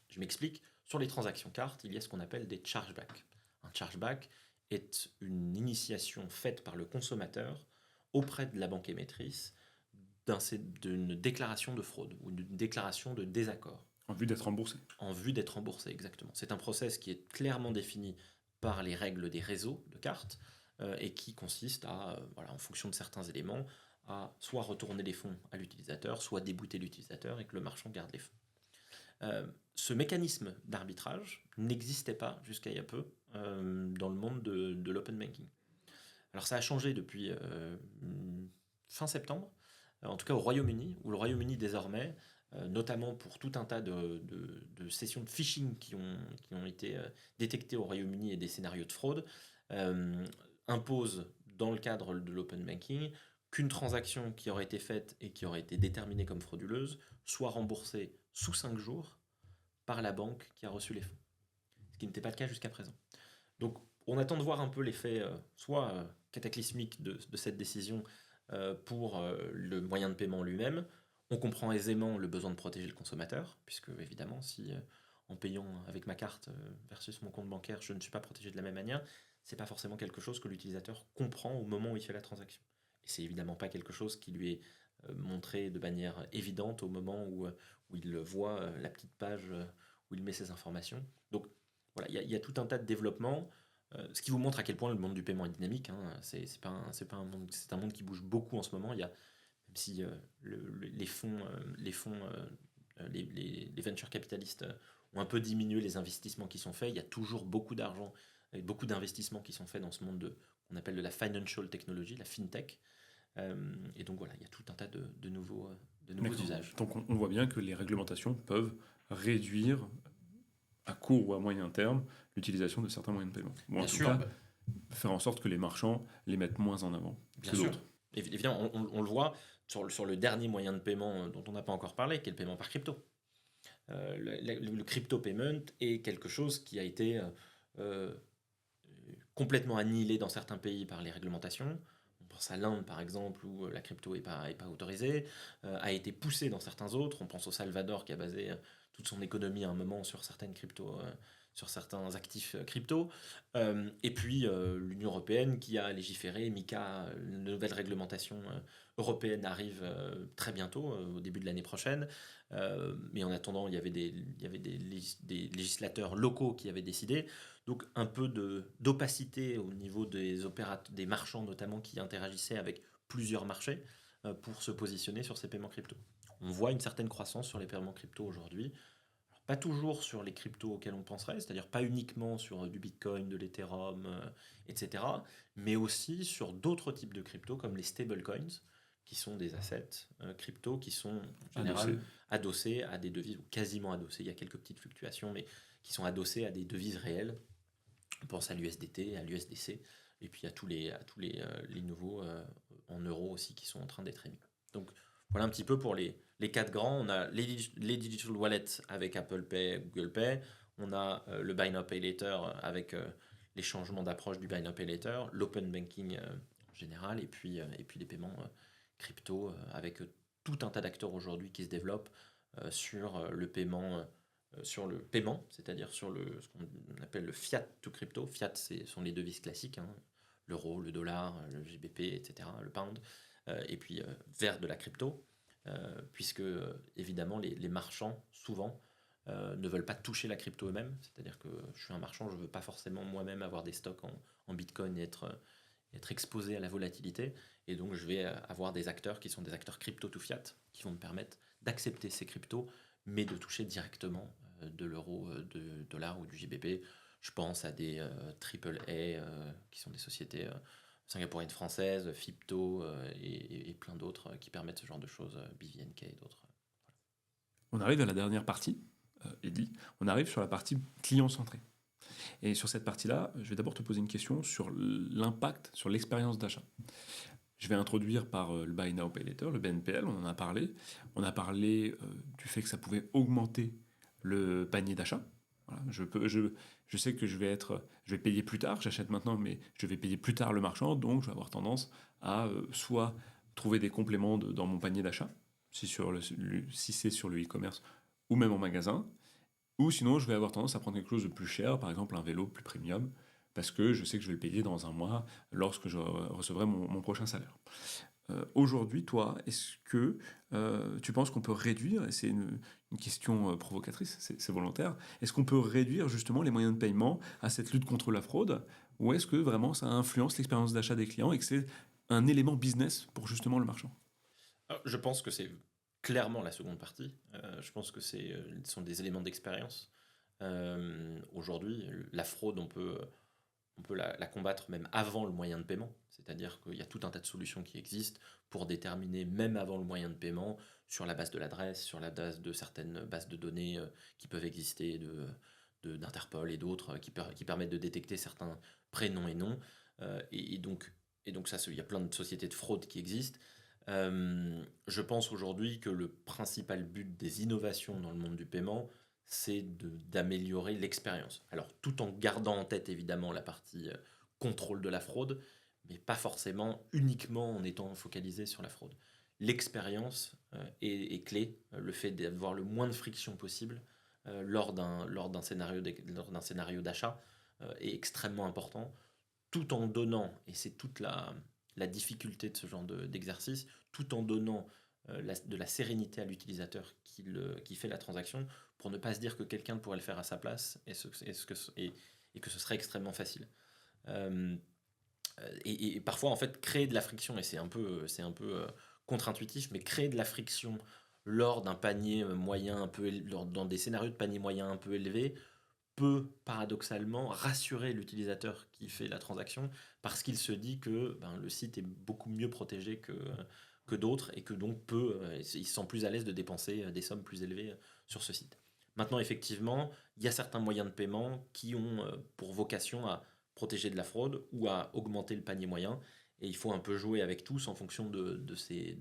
Je m'explique, sur les transactions cartes, il y a ce qu'on appelle des chargebacks. Un chargeback est une initiation faite par le consommateur auprès de la banque émettrice d'une déclaration de fraude ou d'une déclaration de désaccord. En vue d'être remboursé. En vue d'être remboursé, exactement. C'est un process qui est clairement défini par les règles des réseaux de cartes et qui consiste à, en fonction de certains éléments, à soit retourner les fonds à l'utilisateur, soit débouter l'utilisateur et que le marchand garde les fonds. Ce mécanisme d'arbitrage n'existait pas jusqu'à il y a peu dans le monde de l'open banking. Alors ça a changé depuis fin septembre, en tout cas au Royaume-Uni, où le Royaume-Uni désormais, notamment pour tout un tas de sessions de phishing qui ont été détectées au Royaume-Uni et des scénarios de fraude, impose dans le cadre de l'open banking qu'une transaction qui aurait été faite et qui aurait été déterminée comme frauduleuse soit remboursée sous 5 jours par la banque qui a reçu les fonds. Ce qui n'était pas le cas jusqu'à présent. Donc on attend de voir un peu l'effet soit cataclysmique de cette décision pour le moyen de paiement lui-même. On comprend aisément le besoin de protéger le consommateur, puisque évidemment si en payant avec ma carte versus mon compte bancaire, je ne suis pas protégé de la même manière, c'est pas forcément quelque chose que l'utilisateur comprend au moment où il fait la transaction. Et c'est évidemment pas quelque chose qui lui est montré de manière évidente au moment où il voit la petite page où il met ses informations. Donc voilà, il y a tout un tas de développements, ce qui vous montre à quel point le monde du paiement est dynamique. C'est un monde qui bouge beaucoup en ce moment. Il y a, même si les venture capitalistes ont un peu diminué les investissements qui sont faits, il y a toujours beaucoup d'argent et beaucoup d'investissements qui sont faits dans ce monde qu'on appelle de la financial technology, la fintech. Et donc voilà, il y a tout un tas de nouveaux usages. Donc on voit bien que les réglementations peuvent réduire à court ou à moyen terme l'utilisation de certains moyens de paiement. Bon, bien en tout sûr, cas, faire en sorte que les marchands les mettent moins en avant bien que sûr. d'autres. Évidemment, on le voit sur le dernier moyen de paiement dont on n'a pas encore parlé, qui est le paiement par crypto. Le crypto payment est quelque chose qui a été complètement annihilé dans certains pays par les réglementations. On pense à l'Inde par exemple où la crypto n'est pas autorisée, a été poussé dans certains autres. On pense au Salvador qui a basé toute son économie à un moment sur certaines cryptos, sur certains actifs crypto. Et puis l'Union européenne qui a légiféré, MiCA, une nouvelle réglementation européenne arrive très bientôt, au début de l'année prochaine. Mais en attendant, il y avait des législateurs locaux qui avaient décidé. Donc un peu d'opacité au niveau des marchands notamment qui interagissaient avec plusieurs marchés pour se positionner sur ces paiements crypto. On voit une certaine croissance sur les paiements crypto aujourd'hui. Alors, pas toujours sur les cryptos auxquels on penserait, c'est-à-dire pas uniquement sur du Bitcoin, de l'Ethereum, etc., mais aussi sur d'autres types de cryptos comme les stablecoins, qui sont des assets crypto qui sont en général adossés à des devises, ou quasiment adossés, il y a quelques petites fluctuations, mais qui sont adossés à des devises réelles. On pense à l'USDT, à l'USDC, et puis à tous les nouveaux en euros aussi qui sont en train d'être émis. Donc voilà un petit peu pour les quatre grands. On a les digital wallets avec Apple Pay, Google Pay. On a le Buy Now Pay Later avec les changements d'approche du Buy Now Pay Later, l'open banking en général, et puis les paiements crypto avec tout un tas d'acteurs aujourd'hui qui se développent sur le paiement. C'est-à-dire sur ce qu'on appelle le fiat to crypto. Fiat, sont les devises classiques, l'euro, le dollar, le GBP, etc., le pound, et puis vers de la crypto, puisque évidemment les marchands, souvent, ne veulent pas toucher la crypto eux-mêmes. C'est-à-dire que je suis un marchand, je ne veux pas forcément moi-même avoir des stocks en Bitcoin et être exposé à la volatilité. Et donc, je vais avoir des acteurs qui sont des acteurs crypto to fiat, qui vont me permettre d'accepter ces cryptos, mais de toucher directement de l'euro, de dollar ou du GBP. Je pense à des AAA qui sont des sociétés singapouriennes françaises, Fipto et plein d'autres qui permettent ce genre de choses, BVNK et d'autres. Voilà. On arrive à la dernière partie, Eddy. On arrive sur la partie client-centrée. Et sur cette partie-là, je vais d'abord te poser une question sur l'impact sur l'expérience d'achat. Je vais introduire par le Buy Now Pay Later, le BNPL, on en a parlé. On a parlé du fait que ça pouvait augmenter le panier d'achat. Voilà, je sais que je vais payer plus tard, j'achète maintenant, mais je vais payer plus tard le marchand, donc je vais avoir tendance à soit trouver des compléments dans mon panier d'achat, si c'est sur le e-commerce ou même en magasin, ou sinon je vais avoir tendance à prendre quelque chose de plus cher, par exemple un vélo plus premium, parce que je sais que je vais le payer dans un mois lorsque je recevrai mon prochain salaire. Aujourd'hui, toi, est-ce que tu penses qu'on peut réduire, et c'est une question provocatrice, c'est volontaire, est-ce qu'on peut réduire justement les moyens de paiement à cette lutte contre la fraude, ou est-ce que vraiment ça influence l'expérience d'achat des clients et que c'est un élément business pour justement le marchand? Alors, je pense que c'est clairement la seconde partie. Je pense que ce sont des éléments d'expérience. Aujourd'hui, la fraude, on peut la combattre même avant le moyen de paiement. C'est-à-dire qu'il y a tout un tas de solutions qui existent pour déterminer, même avant le moyen de paiement, sur la base de l'adresse, sur la base de certaines bases de données qui peuvent exister d'Interpol et d'autres qui permettent de détecter certains prénoms et noms. Et donc ça, il y a plein de sociétés de fraude qui existent. Je pense aujourd'hui que le principal but des innovations dans le monde du paiement, c'est d'améliorer l'expérience. Alors, tout en gardant en tête évidemment la partie contrôle de la fraude, mais pas forcément uniquement en étant focalisé sur la fraude. L'expérience est clé, le fait d'avoir le moins de friction possible lors d'un scénario d'achat est extrêmement important, tout en donnant, et c'est toute la difficulté de ce genre d'exercice, tout en donnant de la sérénité à l'utilisateur qui fait la transaction, pour ne pas se dire que quelqu'un pourrait le faire à sa place et que ce serait extrêmement facile. Euh, et parfois, en fait, créer de la friction, et c'est un peu contre-intuitif, mais créer de la friction lors d'un panier moyen un peu dans des scénarios de panier moyen un peu élevés peut paradoxalement rassurer l'utilisateur qui fait la transaction parce qu'il se dit que le site est beaucoup mieux protégé que d'autres et que donc il se sent plus à l'aise de dépenser des sommes plus élevées sur ce site. Maintenant, effectivement, il y a certains moyens de paiement qui ont pour vocation à protéger de la fraude ou à augmenter le panier moyen. Et il faut un peu jouer avec tous en fonction de ces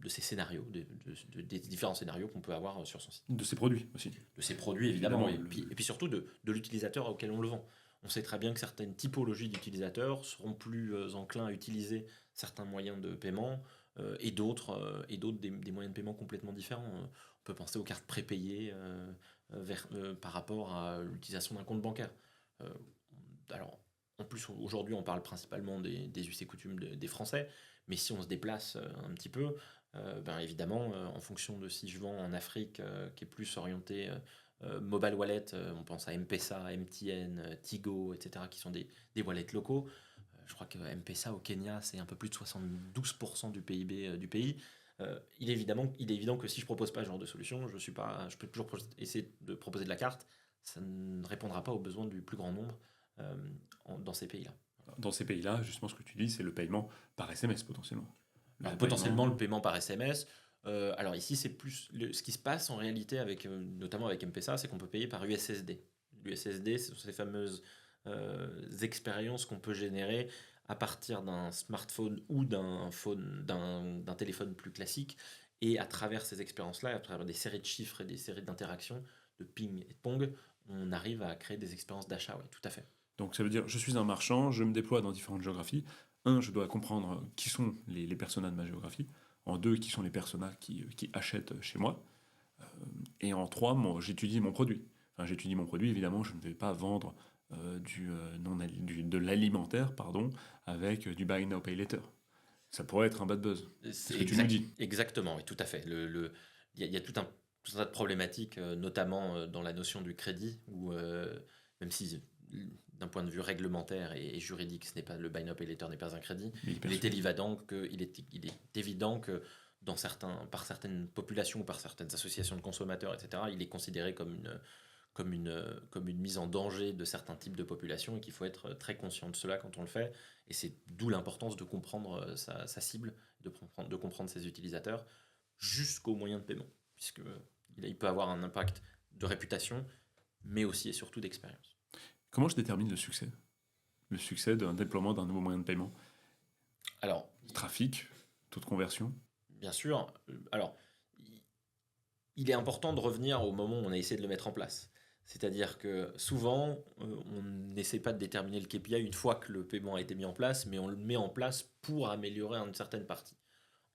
scénarios, des différents scénarios qu'on peut avoir sur son site. De ces produits aussi. De ces produits, évidemment, et puis surtout de l'utilisateur auquel on le vend. On sait très bien que certaines typologies d'utilisateurs seront plus enclins à utiliser certains moyens de paiement et d'autres des moyens de paiement complètement différents. On peut penser aux cartes prépayées par rapport à l'utilisation d'un compte bancaire. Euh, alors, en plus, aujourd'hui, on parle principalement des us et coutumes des Français, mais si on se déplace un petit peu, évidemment, en fonction de si je vends en Afrique, qui est plus orienté mobile wallet, on pense à M-Pesa, MTN, Tigo, etc., qui sont des wallets locaux. Je crois que M-Pesa au Kenya, c'est un peu plus de 72% du PIB du pays. Il est évident que si je propose pas ce genre de solution, je peux toujours essayer de proposer de la carte, ça ne répondra pas aux besoins du plus grand nombre dans ces pays-là. Dans ces pays-là, justement, ce que tu dis, c'est le paiement par SMS potentiellement. Alors, potentiellement le paiement par SMS. Alors ici, c'est plus ce qui se passe en réalité notamment avec M-Pesa, c'est qu'on peut payer par USSD. L'USSD, ce sont ces fameuses expériences qu'on peut générer à partir d'un smartphone ou d'un téléphone plus classique. Et à travers ces expériences-là, à travers des séries de chiffres et des séries d'interactions, de ping et de pong, on arrive à créer des expériences d'achat, oui, tout à fait. Donc ça veut dire, je suis un marchand, je me déploie dans différentes géographies. Un, je dois comprendre qui sont les personas de ma géographie. En deux, qui sont les personas qui achètent chez moi. Et en trois, j'étudie mon produit. Enfin, j'étudie mon produit, évidemment, je ne vais pas vendre de l'alimentaire, pardon, avec du buy now, pay later. Ça pourrait être un bad buzz. C'est ce que tu nous dis. Exactement, oui, tout à fait. Il y a tout un tas de problématiques, notamment dans la notion du crédit, où même si d'un point de vue réglementaire et juridique, le buy now pay later n'est pas un crédit, il est évident que par certaines populations ou par certaines associations de consommateurs, etc., il est considéré comme une mise en danger de certains types de populations et qu'il faut être très conscient de cela quand on le fait. Et c'est d'où l'importance de comprendre sa cible, de comprendre ses utilisateurs jusqu'aux moyens de paiement, puisqu'il peut avoir un impact de réputation, mais aussi et surtout d'expérience. Comment je détermine le succès? Le succès d'un déploiement d'un nouveau moyen de paiement? Alors, trafic, taux de conversion? Bien sûr. Alors, il est important de revenir au moment où on a essayé de le mettre en place. C'est-à-dire que souvent, on n'essaie pas de déterminer le KPI une fois que le paiement a été mis en place, mais on le met en place pour améliorer une certaine partie.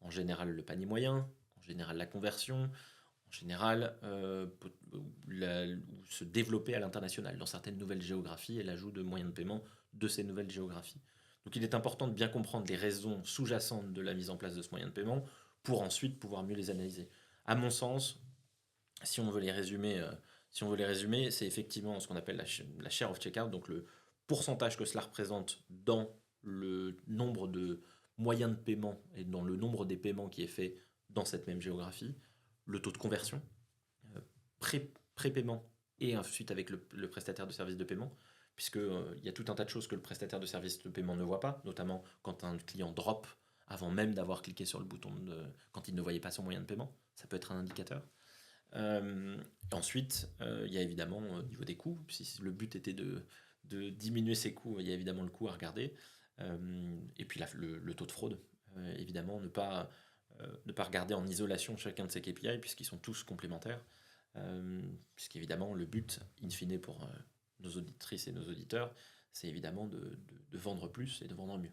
En général, le panier moyen, en général, la conversion, en général, ou se développer à l'international, dans certaines nouvelles géographies et l'ajout de moyens de paiement de ces nouvelles géographies. Donc il est important de bien comprendre les raisons sous-jacentes de la mise en place de ce moyen de paiement pour ensuite pouvoir mieux les analyser. À mon sens, si on veut les résumer, c'est effectivement ce qu'on appelle la share of checkout, donc le pourcentage que cela représente dans le nombre de moyens de paiement et dans le nombre des paiements qui est fait dans cette même géographie, le taux de conversion, euh, pré-paiement et ensuite avec le prestataire de service de paiement, puisque il y a tout un tas de choses que le prestataire de service de paiement ne voit pas, notamment quand un client drop avant même d'avoir cliqué sur le bouton quand il ne voyait pas son moyen de paiement, ça peut être un indicateur. Ensuite, il y a évidemment au niveau des coûts, si le but était de diminuer ses coûts, il y a évidemment le coût à regarder. Et puis le taux de fraude, évidemment, ne pas regarder en isolation chacun de ces KPI, puisqu'ils sont tous complémentaires. Puisqu'évidemment, le but, in fine, pour nos auditrices et nos auditeurs, c'est évidemment de vendre plus et de vendre mieux.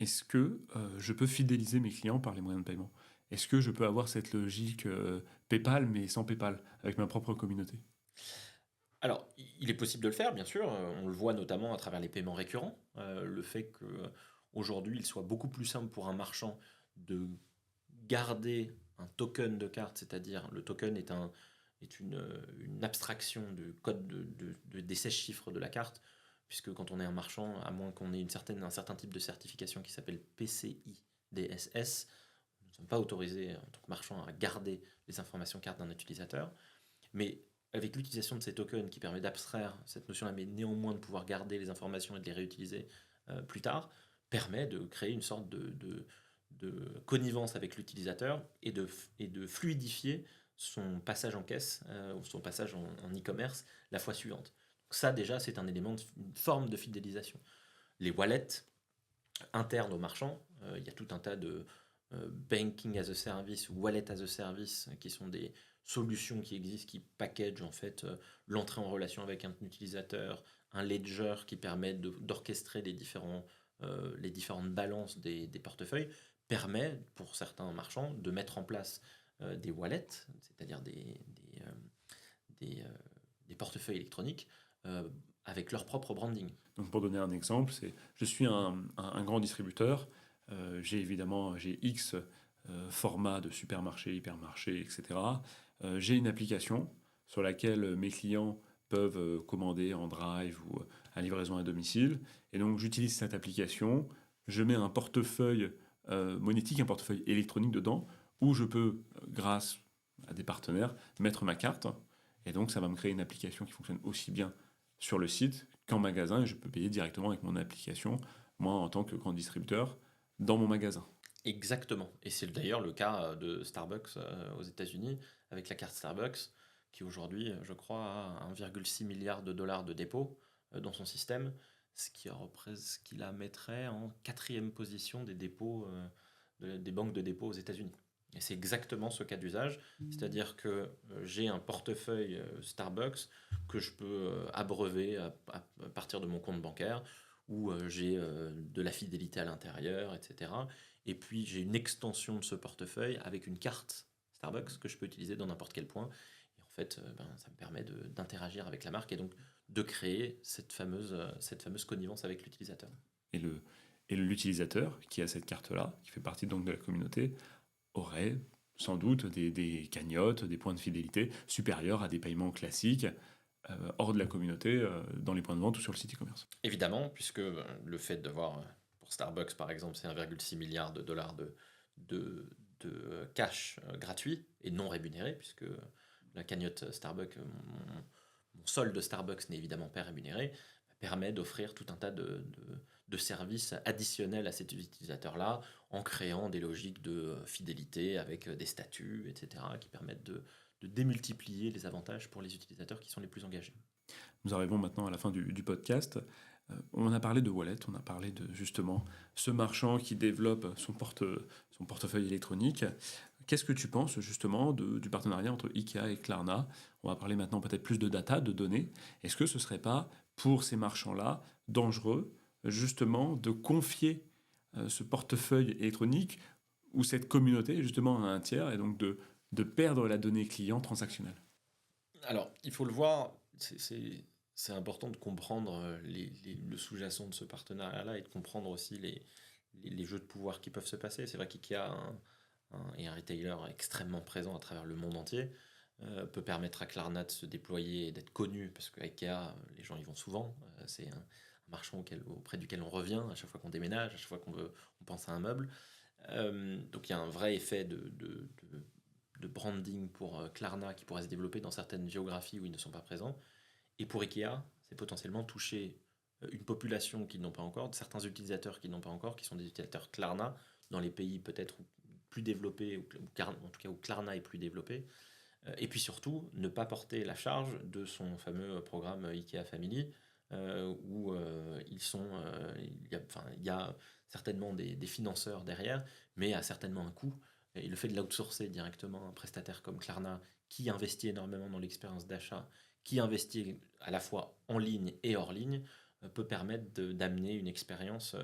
Est-ce que je peux fidéliser mes clients par les moyens de paiement? Est-ce que je peux avoir cette logique PayPal, mais sans PayPal, avec ma propre communauté? Alors, il est possible de le faire, bien sûr. On le voit notamment à travers les paiements récurrents. Le fait qu'aujourd'hui, il soit beaucoup plus simple pour un marchand de garder un token de carte, c'est-à-dire le token est une abstraction du code des 16 chiffres de la carte, puisque quand on est un marchand, à moins qu'on ait un certain type de certification qui s'appelle PCI DSS, nous ne sommes pas autorisés en tant que marchand à garder les informations carte d'un utilisateur. Mais avec l'utilisation de ces tokens qui permet d'abstraire cette notion-là, mais néanmoins de pouvoir garder les informations et de les réutiliser plus tard, permet de créer une sorte de connivence avec l'utilisateur et de fluidifier son passage en caisse ou son passage en e-commerce la fois suivante. Donc ça déjà, c'est un élément, une forme de fidélisation. Les wallets internes aux marchands, il y a tout un tas de banking as a service ou wallet as a service qui sont des solutions qui existent, qui packagent en fait l'entrée en relation avec un utilisateur, un ledger qui permet d'orchestrer les différentes balances des portefeuilles, permet pour certains marchands de mettre en place des wallets, c'est-à-dire des portefeuilles électroniques avec leur propre branding. Donc pour donner un exemple, je suis un grand distributeur, j'ai X formats de supermarchés, hypermarchés, etc. J'ai une application sur laquelle mes clients peuvent commander en drive ou à livraison à domicile. Et donc j'utilise cette application, je mets un portefeuille monétique, un portefeuille électronique dedans, où je peux, grâce à des partenaires, mettre ma carte. Et donc ça va me créer une application qui fonctionne aussi bien sur le site qu'en magasin, et je peux payer directement avec mon application, moi en tant que grand distributeur, dans mon magasin. Exactement. Et c'est d'ailleurs le cas de Starbucks aux États-Unis, avec la carte Starbucks, qui aujourd'hui, je crois, a 1,6 milliard de dollars de dépôts dans son système, ce qui la mettrait en 4e position des dépôts, des banques de dépôt aux États-Unis. Et c'est exactement ce cas d'usage, c'est-à-dire que j'ai un portefeuille Starbucks que je peux abreuver à partir de mon compte bancaire, où j'ai de la fidélité à l'intérieur, etc. Et puis j'ai une extension de ce portefeuille avec une carte Starbucks que je peux utiliser dans n'importe quel point. Et en fait, ça me permet d'interagir avec la marque et donc de créer cette fameuse connivence avec l'utilisateur. Et l'utilisateur qui a cette carte-là, qui fait partie donc de la communauté, aurait sans doute des cagnottes, des points de fidélité supérieurs à des paiements classiques hors de la communauté, dans les points de vente ou sur le site e-commerce. Évidemment, puisque le fait de voir, pour Starbucks par exemple, c'est 1,6 milliard de dollars de cash gratuit et non rémunéré, puisque la cagnotte Starbucks, mon solde de Starbucks n'est évidemment pas rémunéré, permet d'offrir tout un tas de services additionnels à cet utilisateur-là, en créant des logiques de fidélité avec des statuts, etc., qui permettent de démultiplier les avantages pour les utilisateurs qui sont les plus engagés. Nous arrivons maintenant à la fin du podcast. On a parlé de wallet, on a parlé de justement ce marchand qui développe son portefeuille électronique. Qu'est-ce que tu penses justement du partenariat entre Ikea et Klarna? On va parler maintenant peut-être plus de data, de données. Est-ce que ce ne serait pas pour ces marchands-là dangereux justement de confier ce portefeuille électronique ou cette communauté justement à un tiers et donc de perdre la donnée client transactionnelle? Alors, il faut le voir, c'est important de comprendre le sous-jacent de ce partenariat-là et de comprendre aussi les jeux de pouvoir qui peuvent se passer. C'est vrai qu'IKEA est un retailer extrêmement présent à travers le monde entier, peut permettre à Klarna de se déployer et d'être connu, parce que IKEA, les gens y vont souvent. C'est un marchand auprès duquel on revient à chaque fois qu'on déménage, à chaque fois on pense à un meuble. Donc il y a un vrai effet de branding pour Klarna qui pourrait se développer dans certaines géographies où ils ne sont pas présents. Et pour IKEA, c'est potentiellement toucher une population qui n'ont pas encore, certains utilisateurs qui n'ont pas encore, qui sont des utilisateurs Klarna, dans les pays peut-être plus développés, en tout cas où Klarna est plus développé. Et puis surtout, ne pas porter la charge de son fameux programme IKEA Family, où il y a certainement des financeurs derrière, mais a certainement un coût. Et le fait de l'outsourcer directement à un prestataire comme Klarna, qui investit énormément dans l'expérience d'achat, qui investit à la fois en ligne et hors ligne, peut permettre d'amener une expérience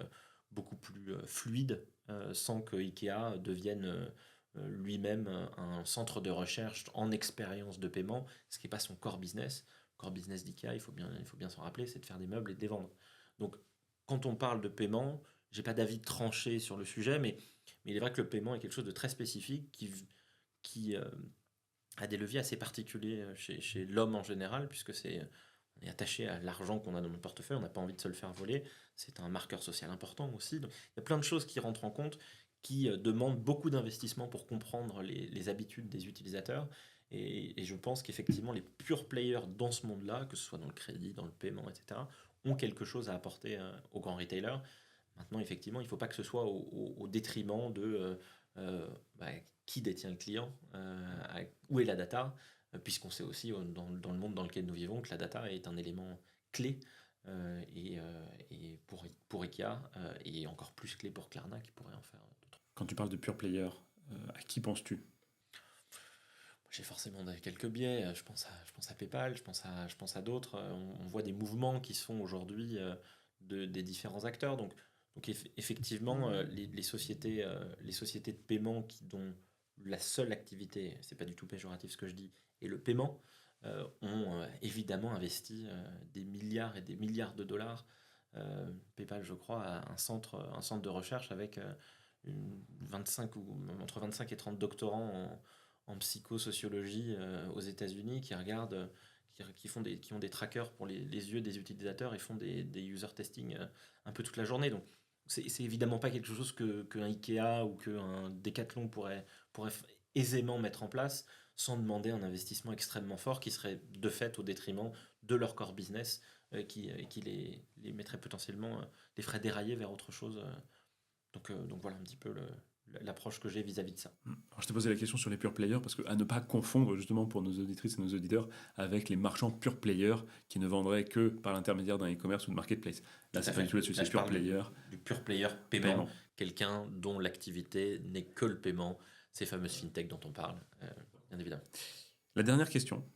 beaucoup plus fluide, sans que IKEA devienne lui-même un centre de recherche en expérience de paiement, ce qui n'est pas son core business. Le core business d'IKEA, il faut bien s'en rappeler, c'est de faire des meubles et de les vendre. Donc, quand on parle de paiement, j'ai pas d'avis tranché sur le sujet, mais il est vrai que le paiement est quelque chose de très spécifique qui a des leviers assez particuliers chez l'homme en général, puisque on est attaché à l'argent qu'on a dans notre portefeuille, on n'a pas envie de se le faire voler. C'est un marqueur social important aussi. Donc, il y a plein de choses qui rentrent en compte, qui demandent beaucoup d'investissement pour comprendre les habitudes des utilisateurs. Et je pense qu'effectivement, les pure players dans ce monde-là, que ce soit dans le crédit, dans le paiement, etc., ont quelque chose à apporter aux grands retailers. Maintenant, effectivement, il ne faut pas que ce soit au détriment de bah, qui détient le client, où est la data, puisqu'on sait aussi dans le monde dans lequel nous vivons que la data est un élément clé et pour IKEA et encore plus clé pour Klarna qui pourrait en faire d'autres. Quand tu parles de pure player, à qui penses-tu? J'ai forcément quelques biais, je pense à PayPal, je pense à d'autres. On voit des mouvements qui sont aujourd'hui des différents acteurs. Donc effectivement, les sociétés de paiement dont la seule activité, c'est pas du tout péjoratif ce que je dis, est le paiement, ont évidemment investi des milliards et des milliards de dollars. PayPal, je crois, a un centre de recherche avec 25 ou entre 25 et 30 doctorants en psychosociologie aux États-Unis qui regardent, qui ont des trackers pour les yeux des utilisateurs et font des user testing un peu toute la journée. Donc, c'est évidemment pas quelque chose qu'un Ikea ou qu'un Decathlon pourrait aisément mettre en place sans demander un investissement extrêmement fort qui serait de fait au détriment de leur core business qui les mettrait potentiellement, les ferait dérailler vers autre chose. Donc voilà un petit peu l'approche que j'ai vis-à-vis de ça. Alors, je t'ai posé la question sur les pure players parce que à ne pas confondre justement pour nos auditrices et nos auditeurs avec les marchands pure players qui ne vendraient que par l'intermédiaire d'un e-commerce ou de marketplace. Là, c'est pas du tout là-dessus, c'est pure player. Du pure player paiement. Quelqu'un dont l'activité n'est que le paiement, ces fameuses fintech dont on parle, bien évidemment. La dernière question,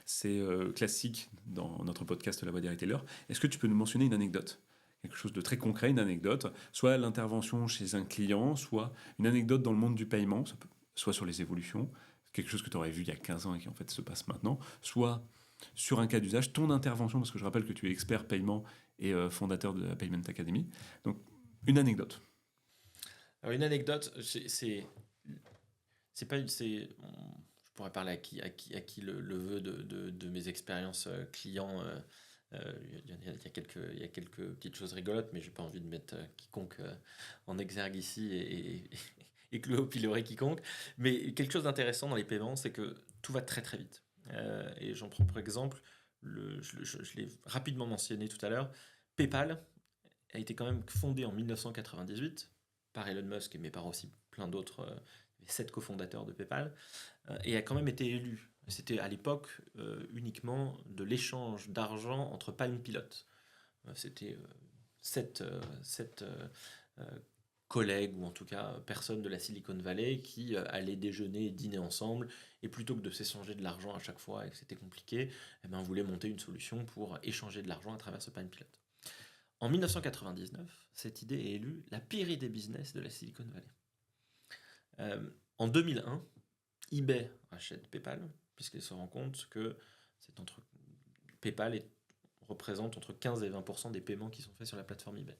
c'est classique dans notre podcast La Voix des Retailers. Est-ce que tu peux nous mentionner une anecdote? Quelque chose de très concret, une anecdote, soit l'intervention chez un client, soit une anecdote dans le monde du paiement, soit sur les évolutions, quelque chose que tu aurais vu il y a 15 ans et qui en fait se passe maintenant, soit sur un cas d'usage, ton intervention, parce que je rappelle que tu es expert paiement et fondateur de la Payment Academy. Donc, une anecdote. Alors, une anecdote, c'est pas une... Je pourrais parler à qui le veut de mes expériences clients. Il y a quelques petites choses rigolotes, mais j'ai pas envie de mettre quiconque en exergue ici et clouer au pilori quiconque. Mais quelque chose d'intéressant dans les paiements, c'est que tout va très très vite. Et j'en prends pour exemple, je l'ai rapidement mentionné tout à l'heure, PayPal a été quand même fondé en 1998 par Elon Musk, mais par aussi plein d'autres, 7 cofondateurs de PayPal, et a quand même été élu. C'était à l'époque uniquement de l'échange d'argent entre Palm Pilot. C'était 7 collègues ou en tout cas personnes de la Silicon Valley qui allaient déjeuner et dîner ensemble et plutôt que de s'échanger de l'argent à chaque fois et que c'était compliqué, eh ben, voulaient monter une solution pour échanger de l'argent à travers ce Palm Pilot. En 1999, cette idée est élue la pire idée business de la Silicon Valley. En 2001, eBay achète PayPal puisqu'il se rend compte que PayPal représente entre 15 et 20% des paiements qui sont faits sur la plateforme eBay.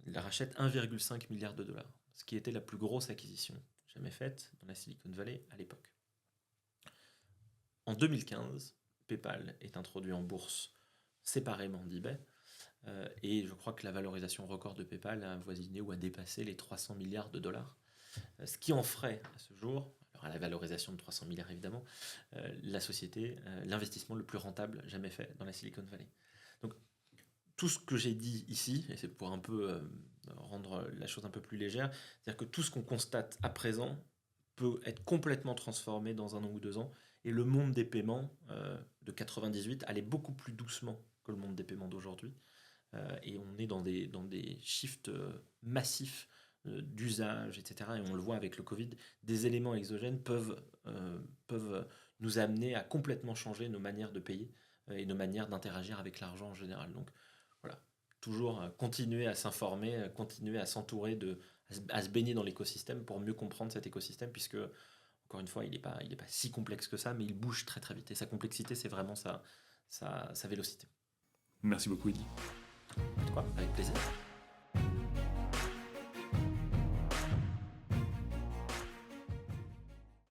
Il la rachète 1,5 milliard de dollars, ce qui était la plus grosse acquisition jamais faite dans la Silicon Valley à l'époque. En 2015, PayPal est introduit en bourse séparément d'eBay, et je crois que la valorisation record de PayPal a avoisiné ou a dépassé les 300 milliards de dollars, ce qui en ferait à ce jour, alors à la valorisation de 300 milliards évidemment, la société, l'investissement le plus rentable jamais fait dans la Silicon Valley. Donc tout ce que j'ai dit ici, et c'est pour un peu rendre la chose un peu plus légère, c'est-à-dire que tout ce qu'on constate à présent peut être complètement transformé dans 1 an ou 2 ans, et le monde des paiements de 98 allait beaucoup plus doucement que le monde des paiements d'aujourd'hui, et on est dans des shifts massifs d'usage, etc. Et on le voit avec le Covid, des éléments exogènes peuvent nous amener à complètement changer nos manières de payer et nos manières d'interagir avec l'argent en général. Donc voilà, toujours continuer à s'informer, continuer à s'entourer, à se baigner dans l'écosystème pour mieux comprendre cet écosystème, puisque, encore une fois, il n'est pas si complexe que ça, mais il bouge très très vite. Et sa complexité, c'est vraiment sa vélocité. Merci beaucoup, Eddy. De quoi ? Avec plaisir.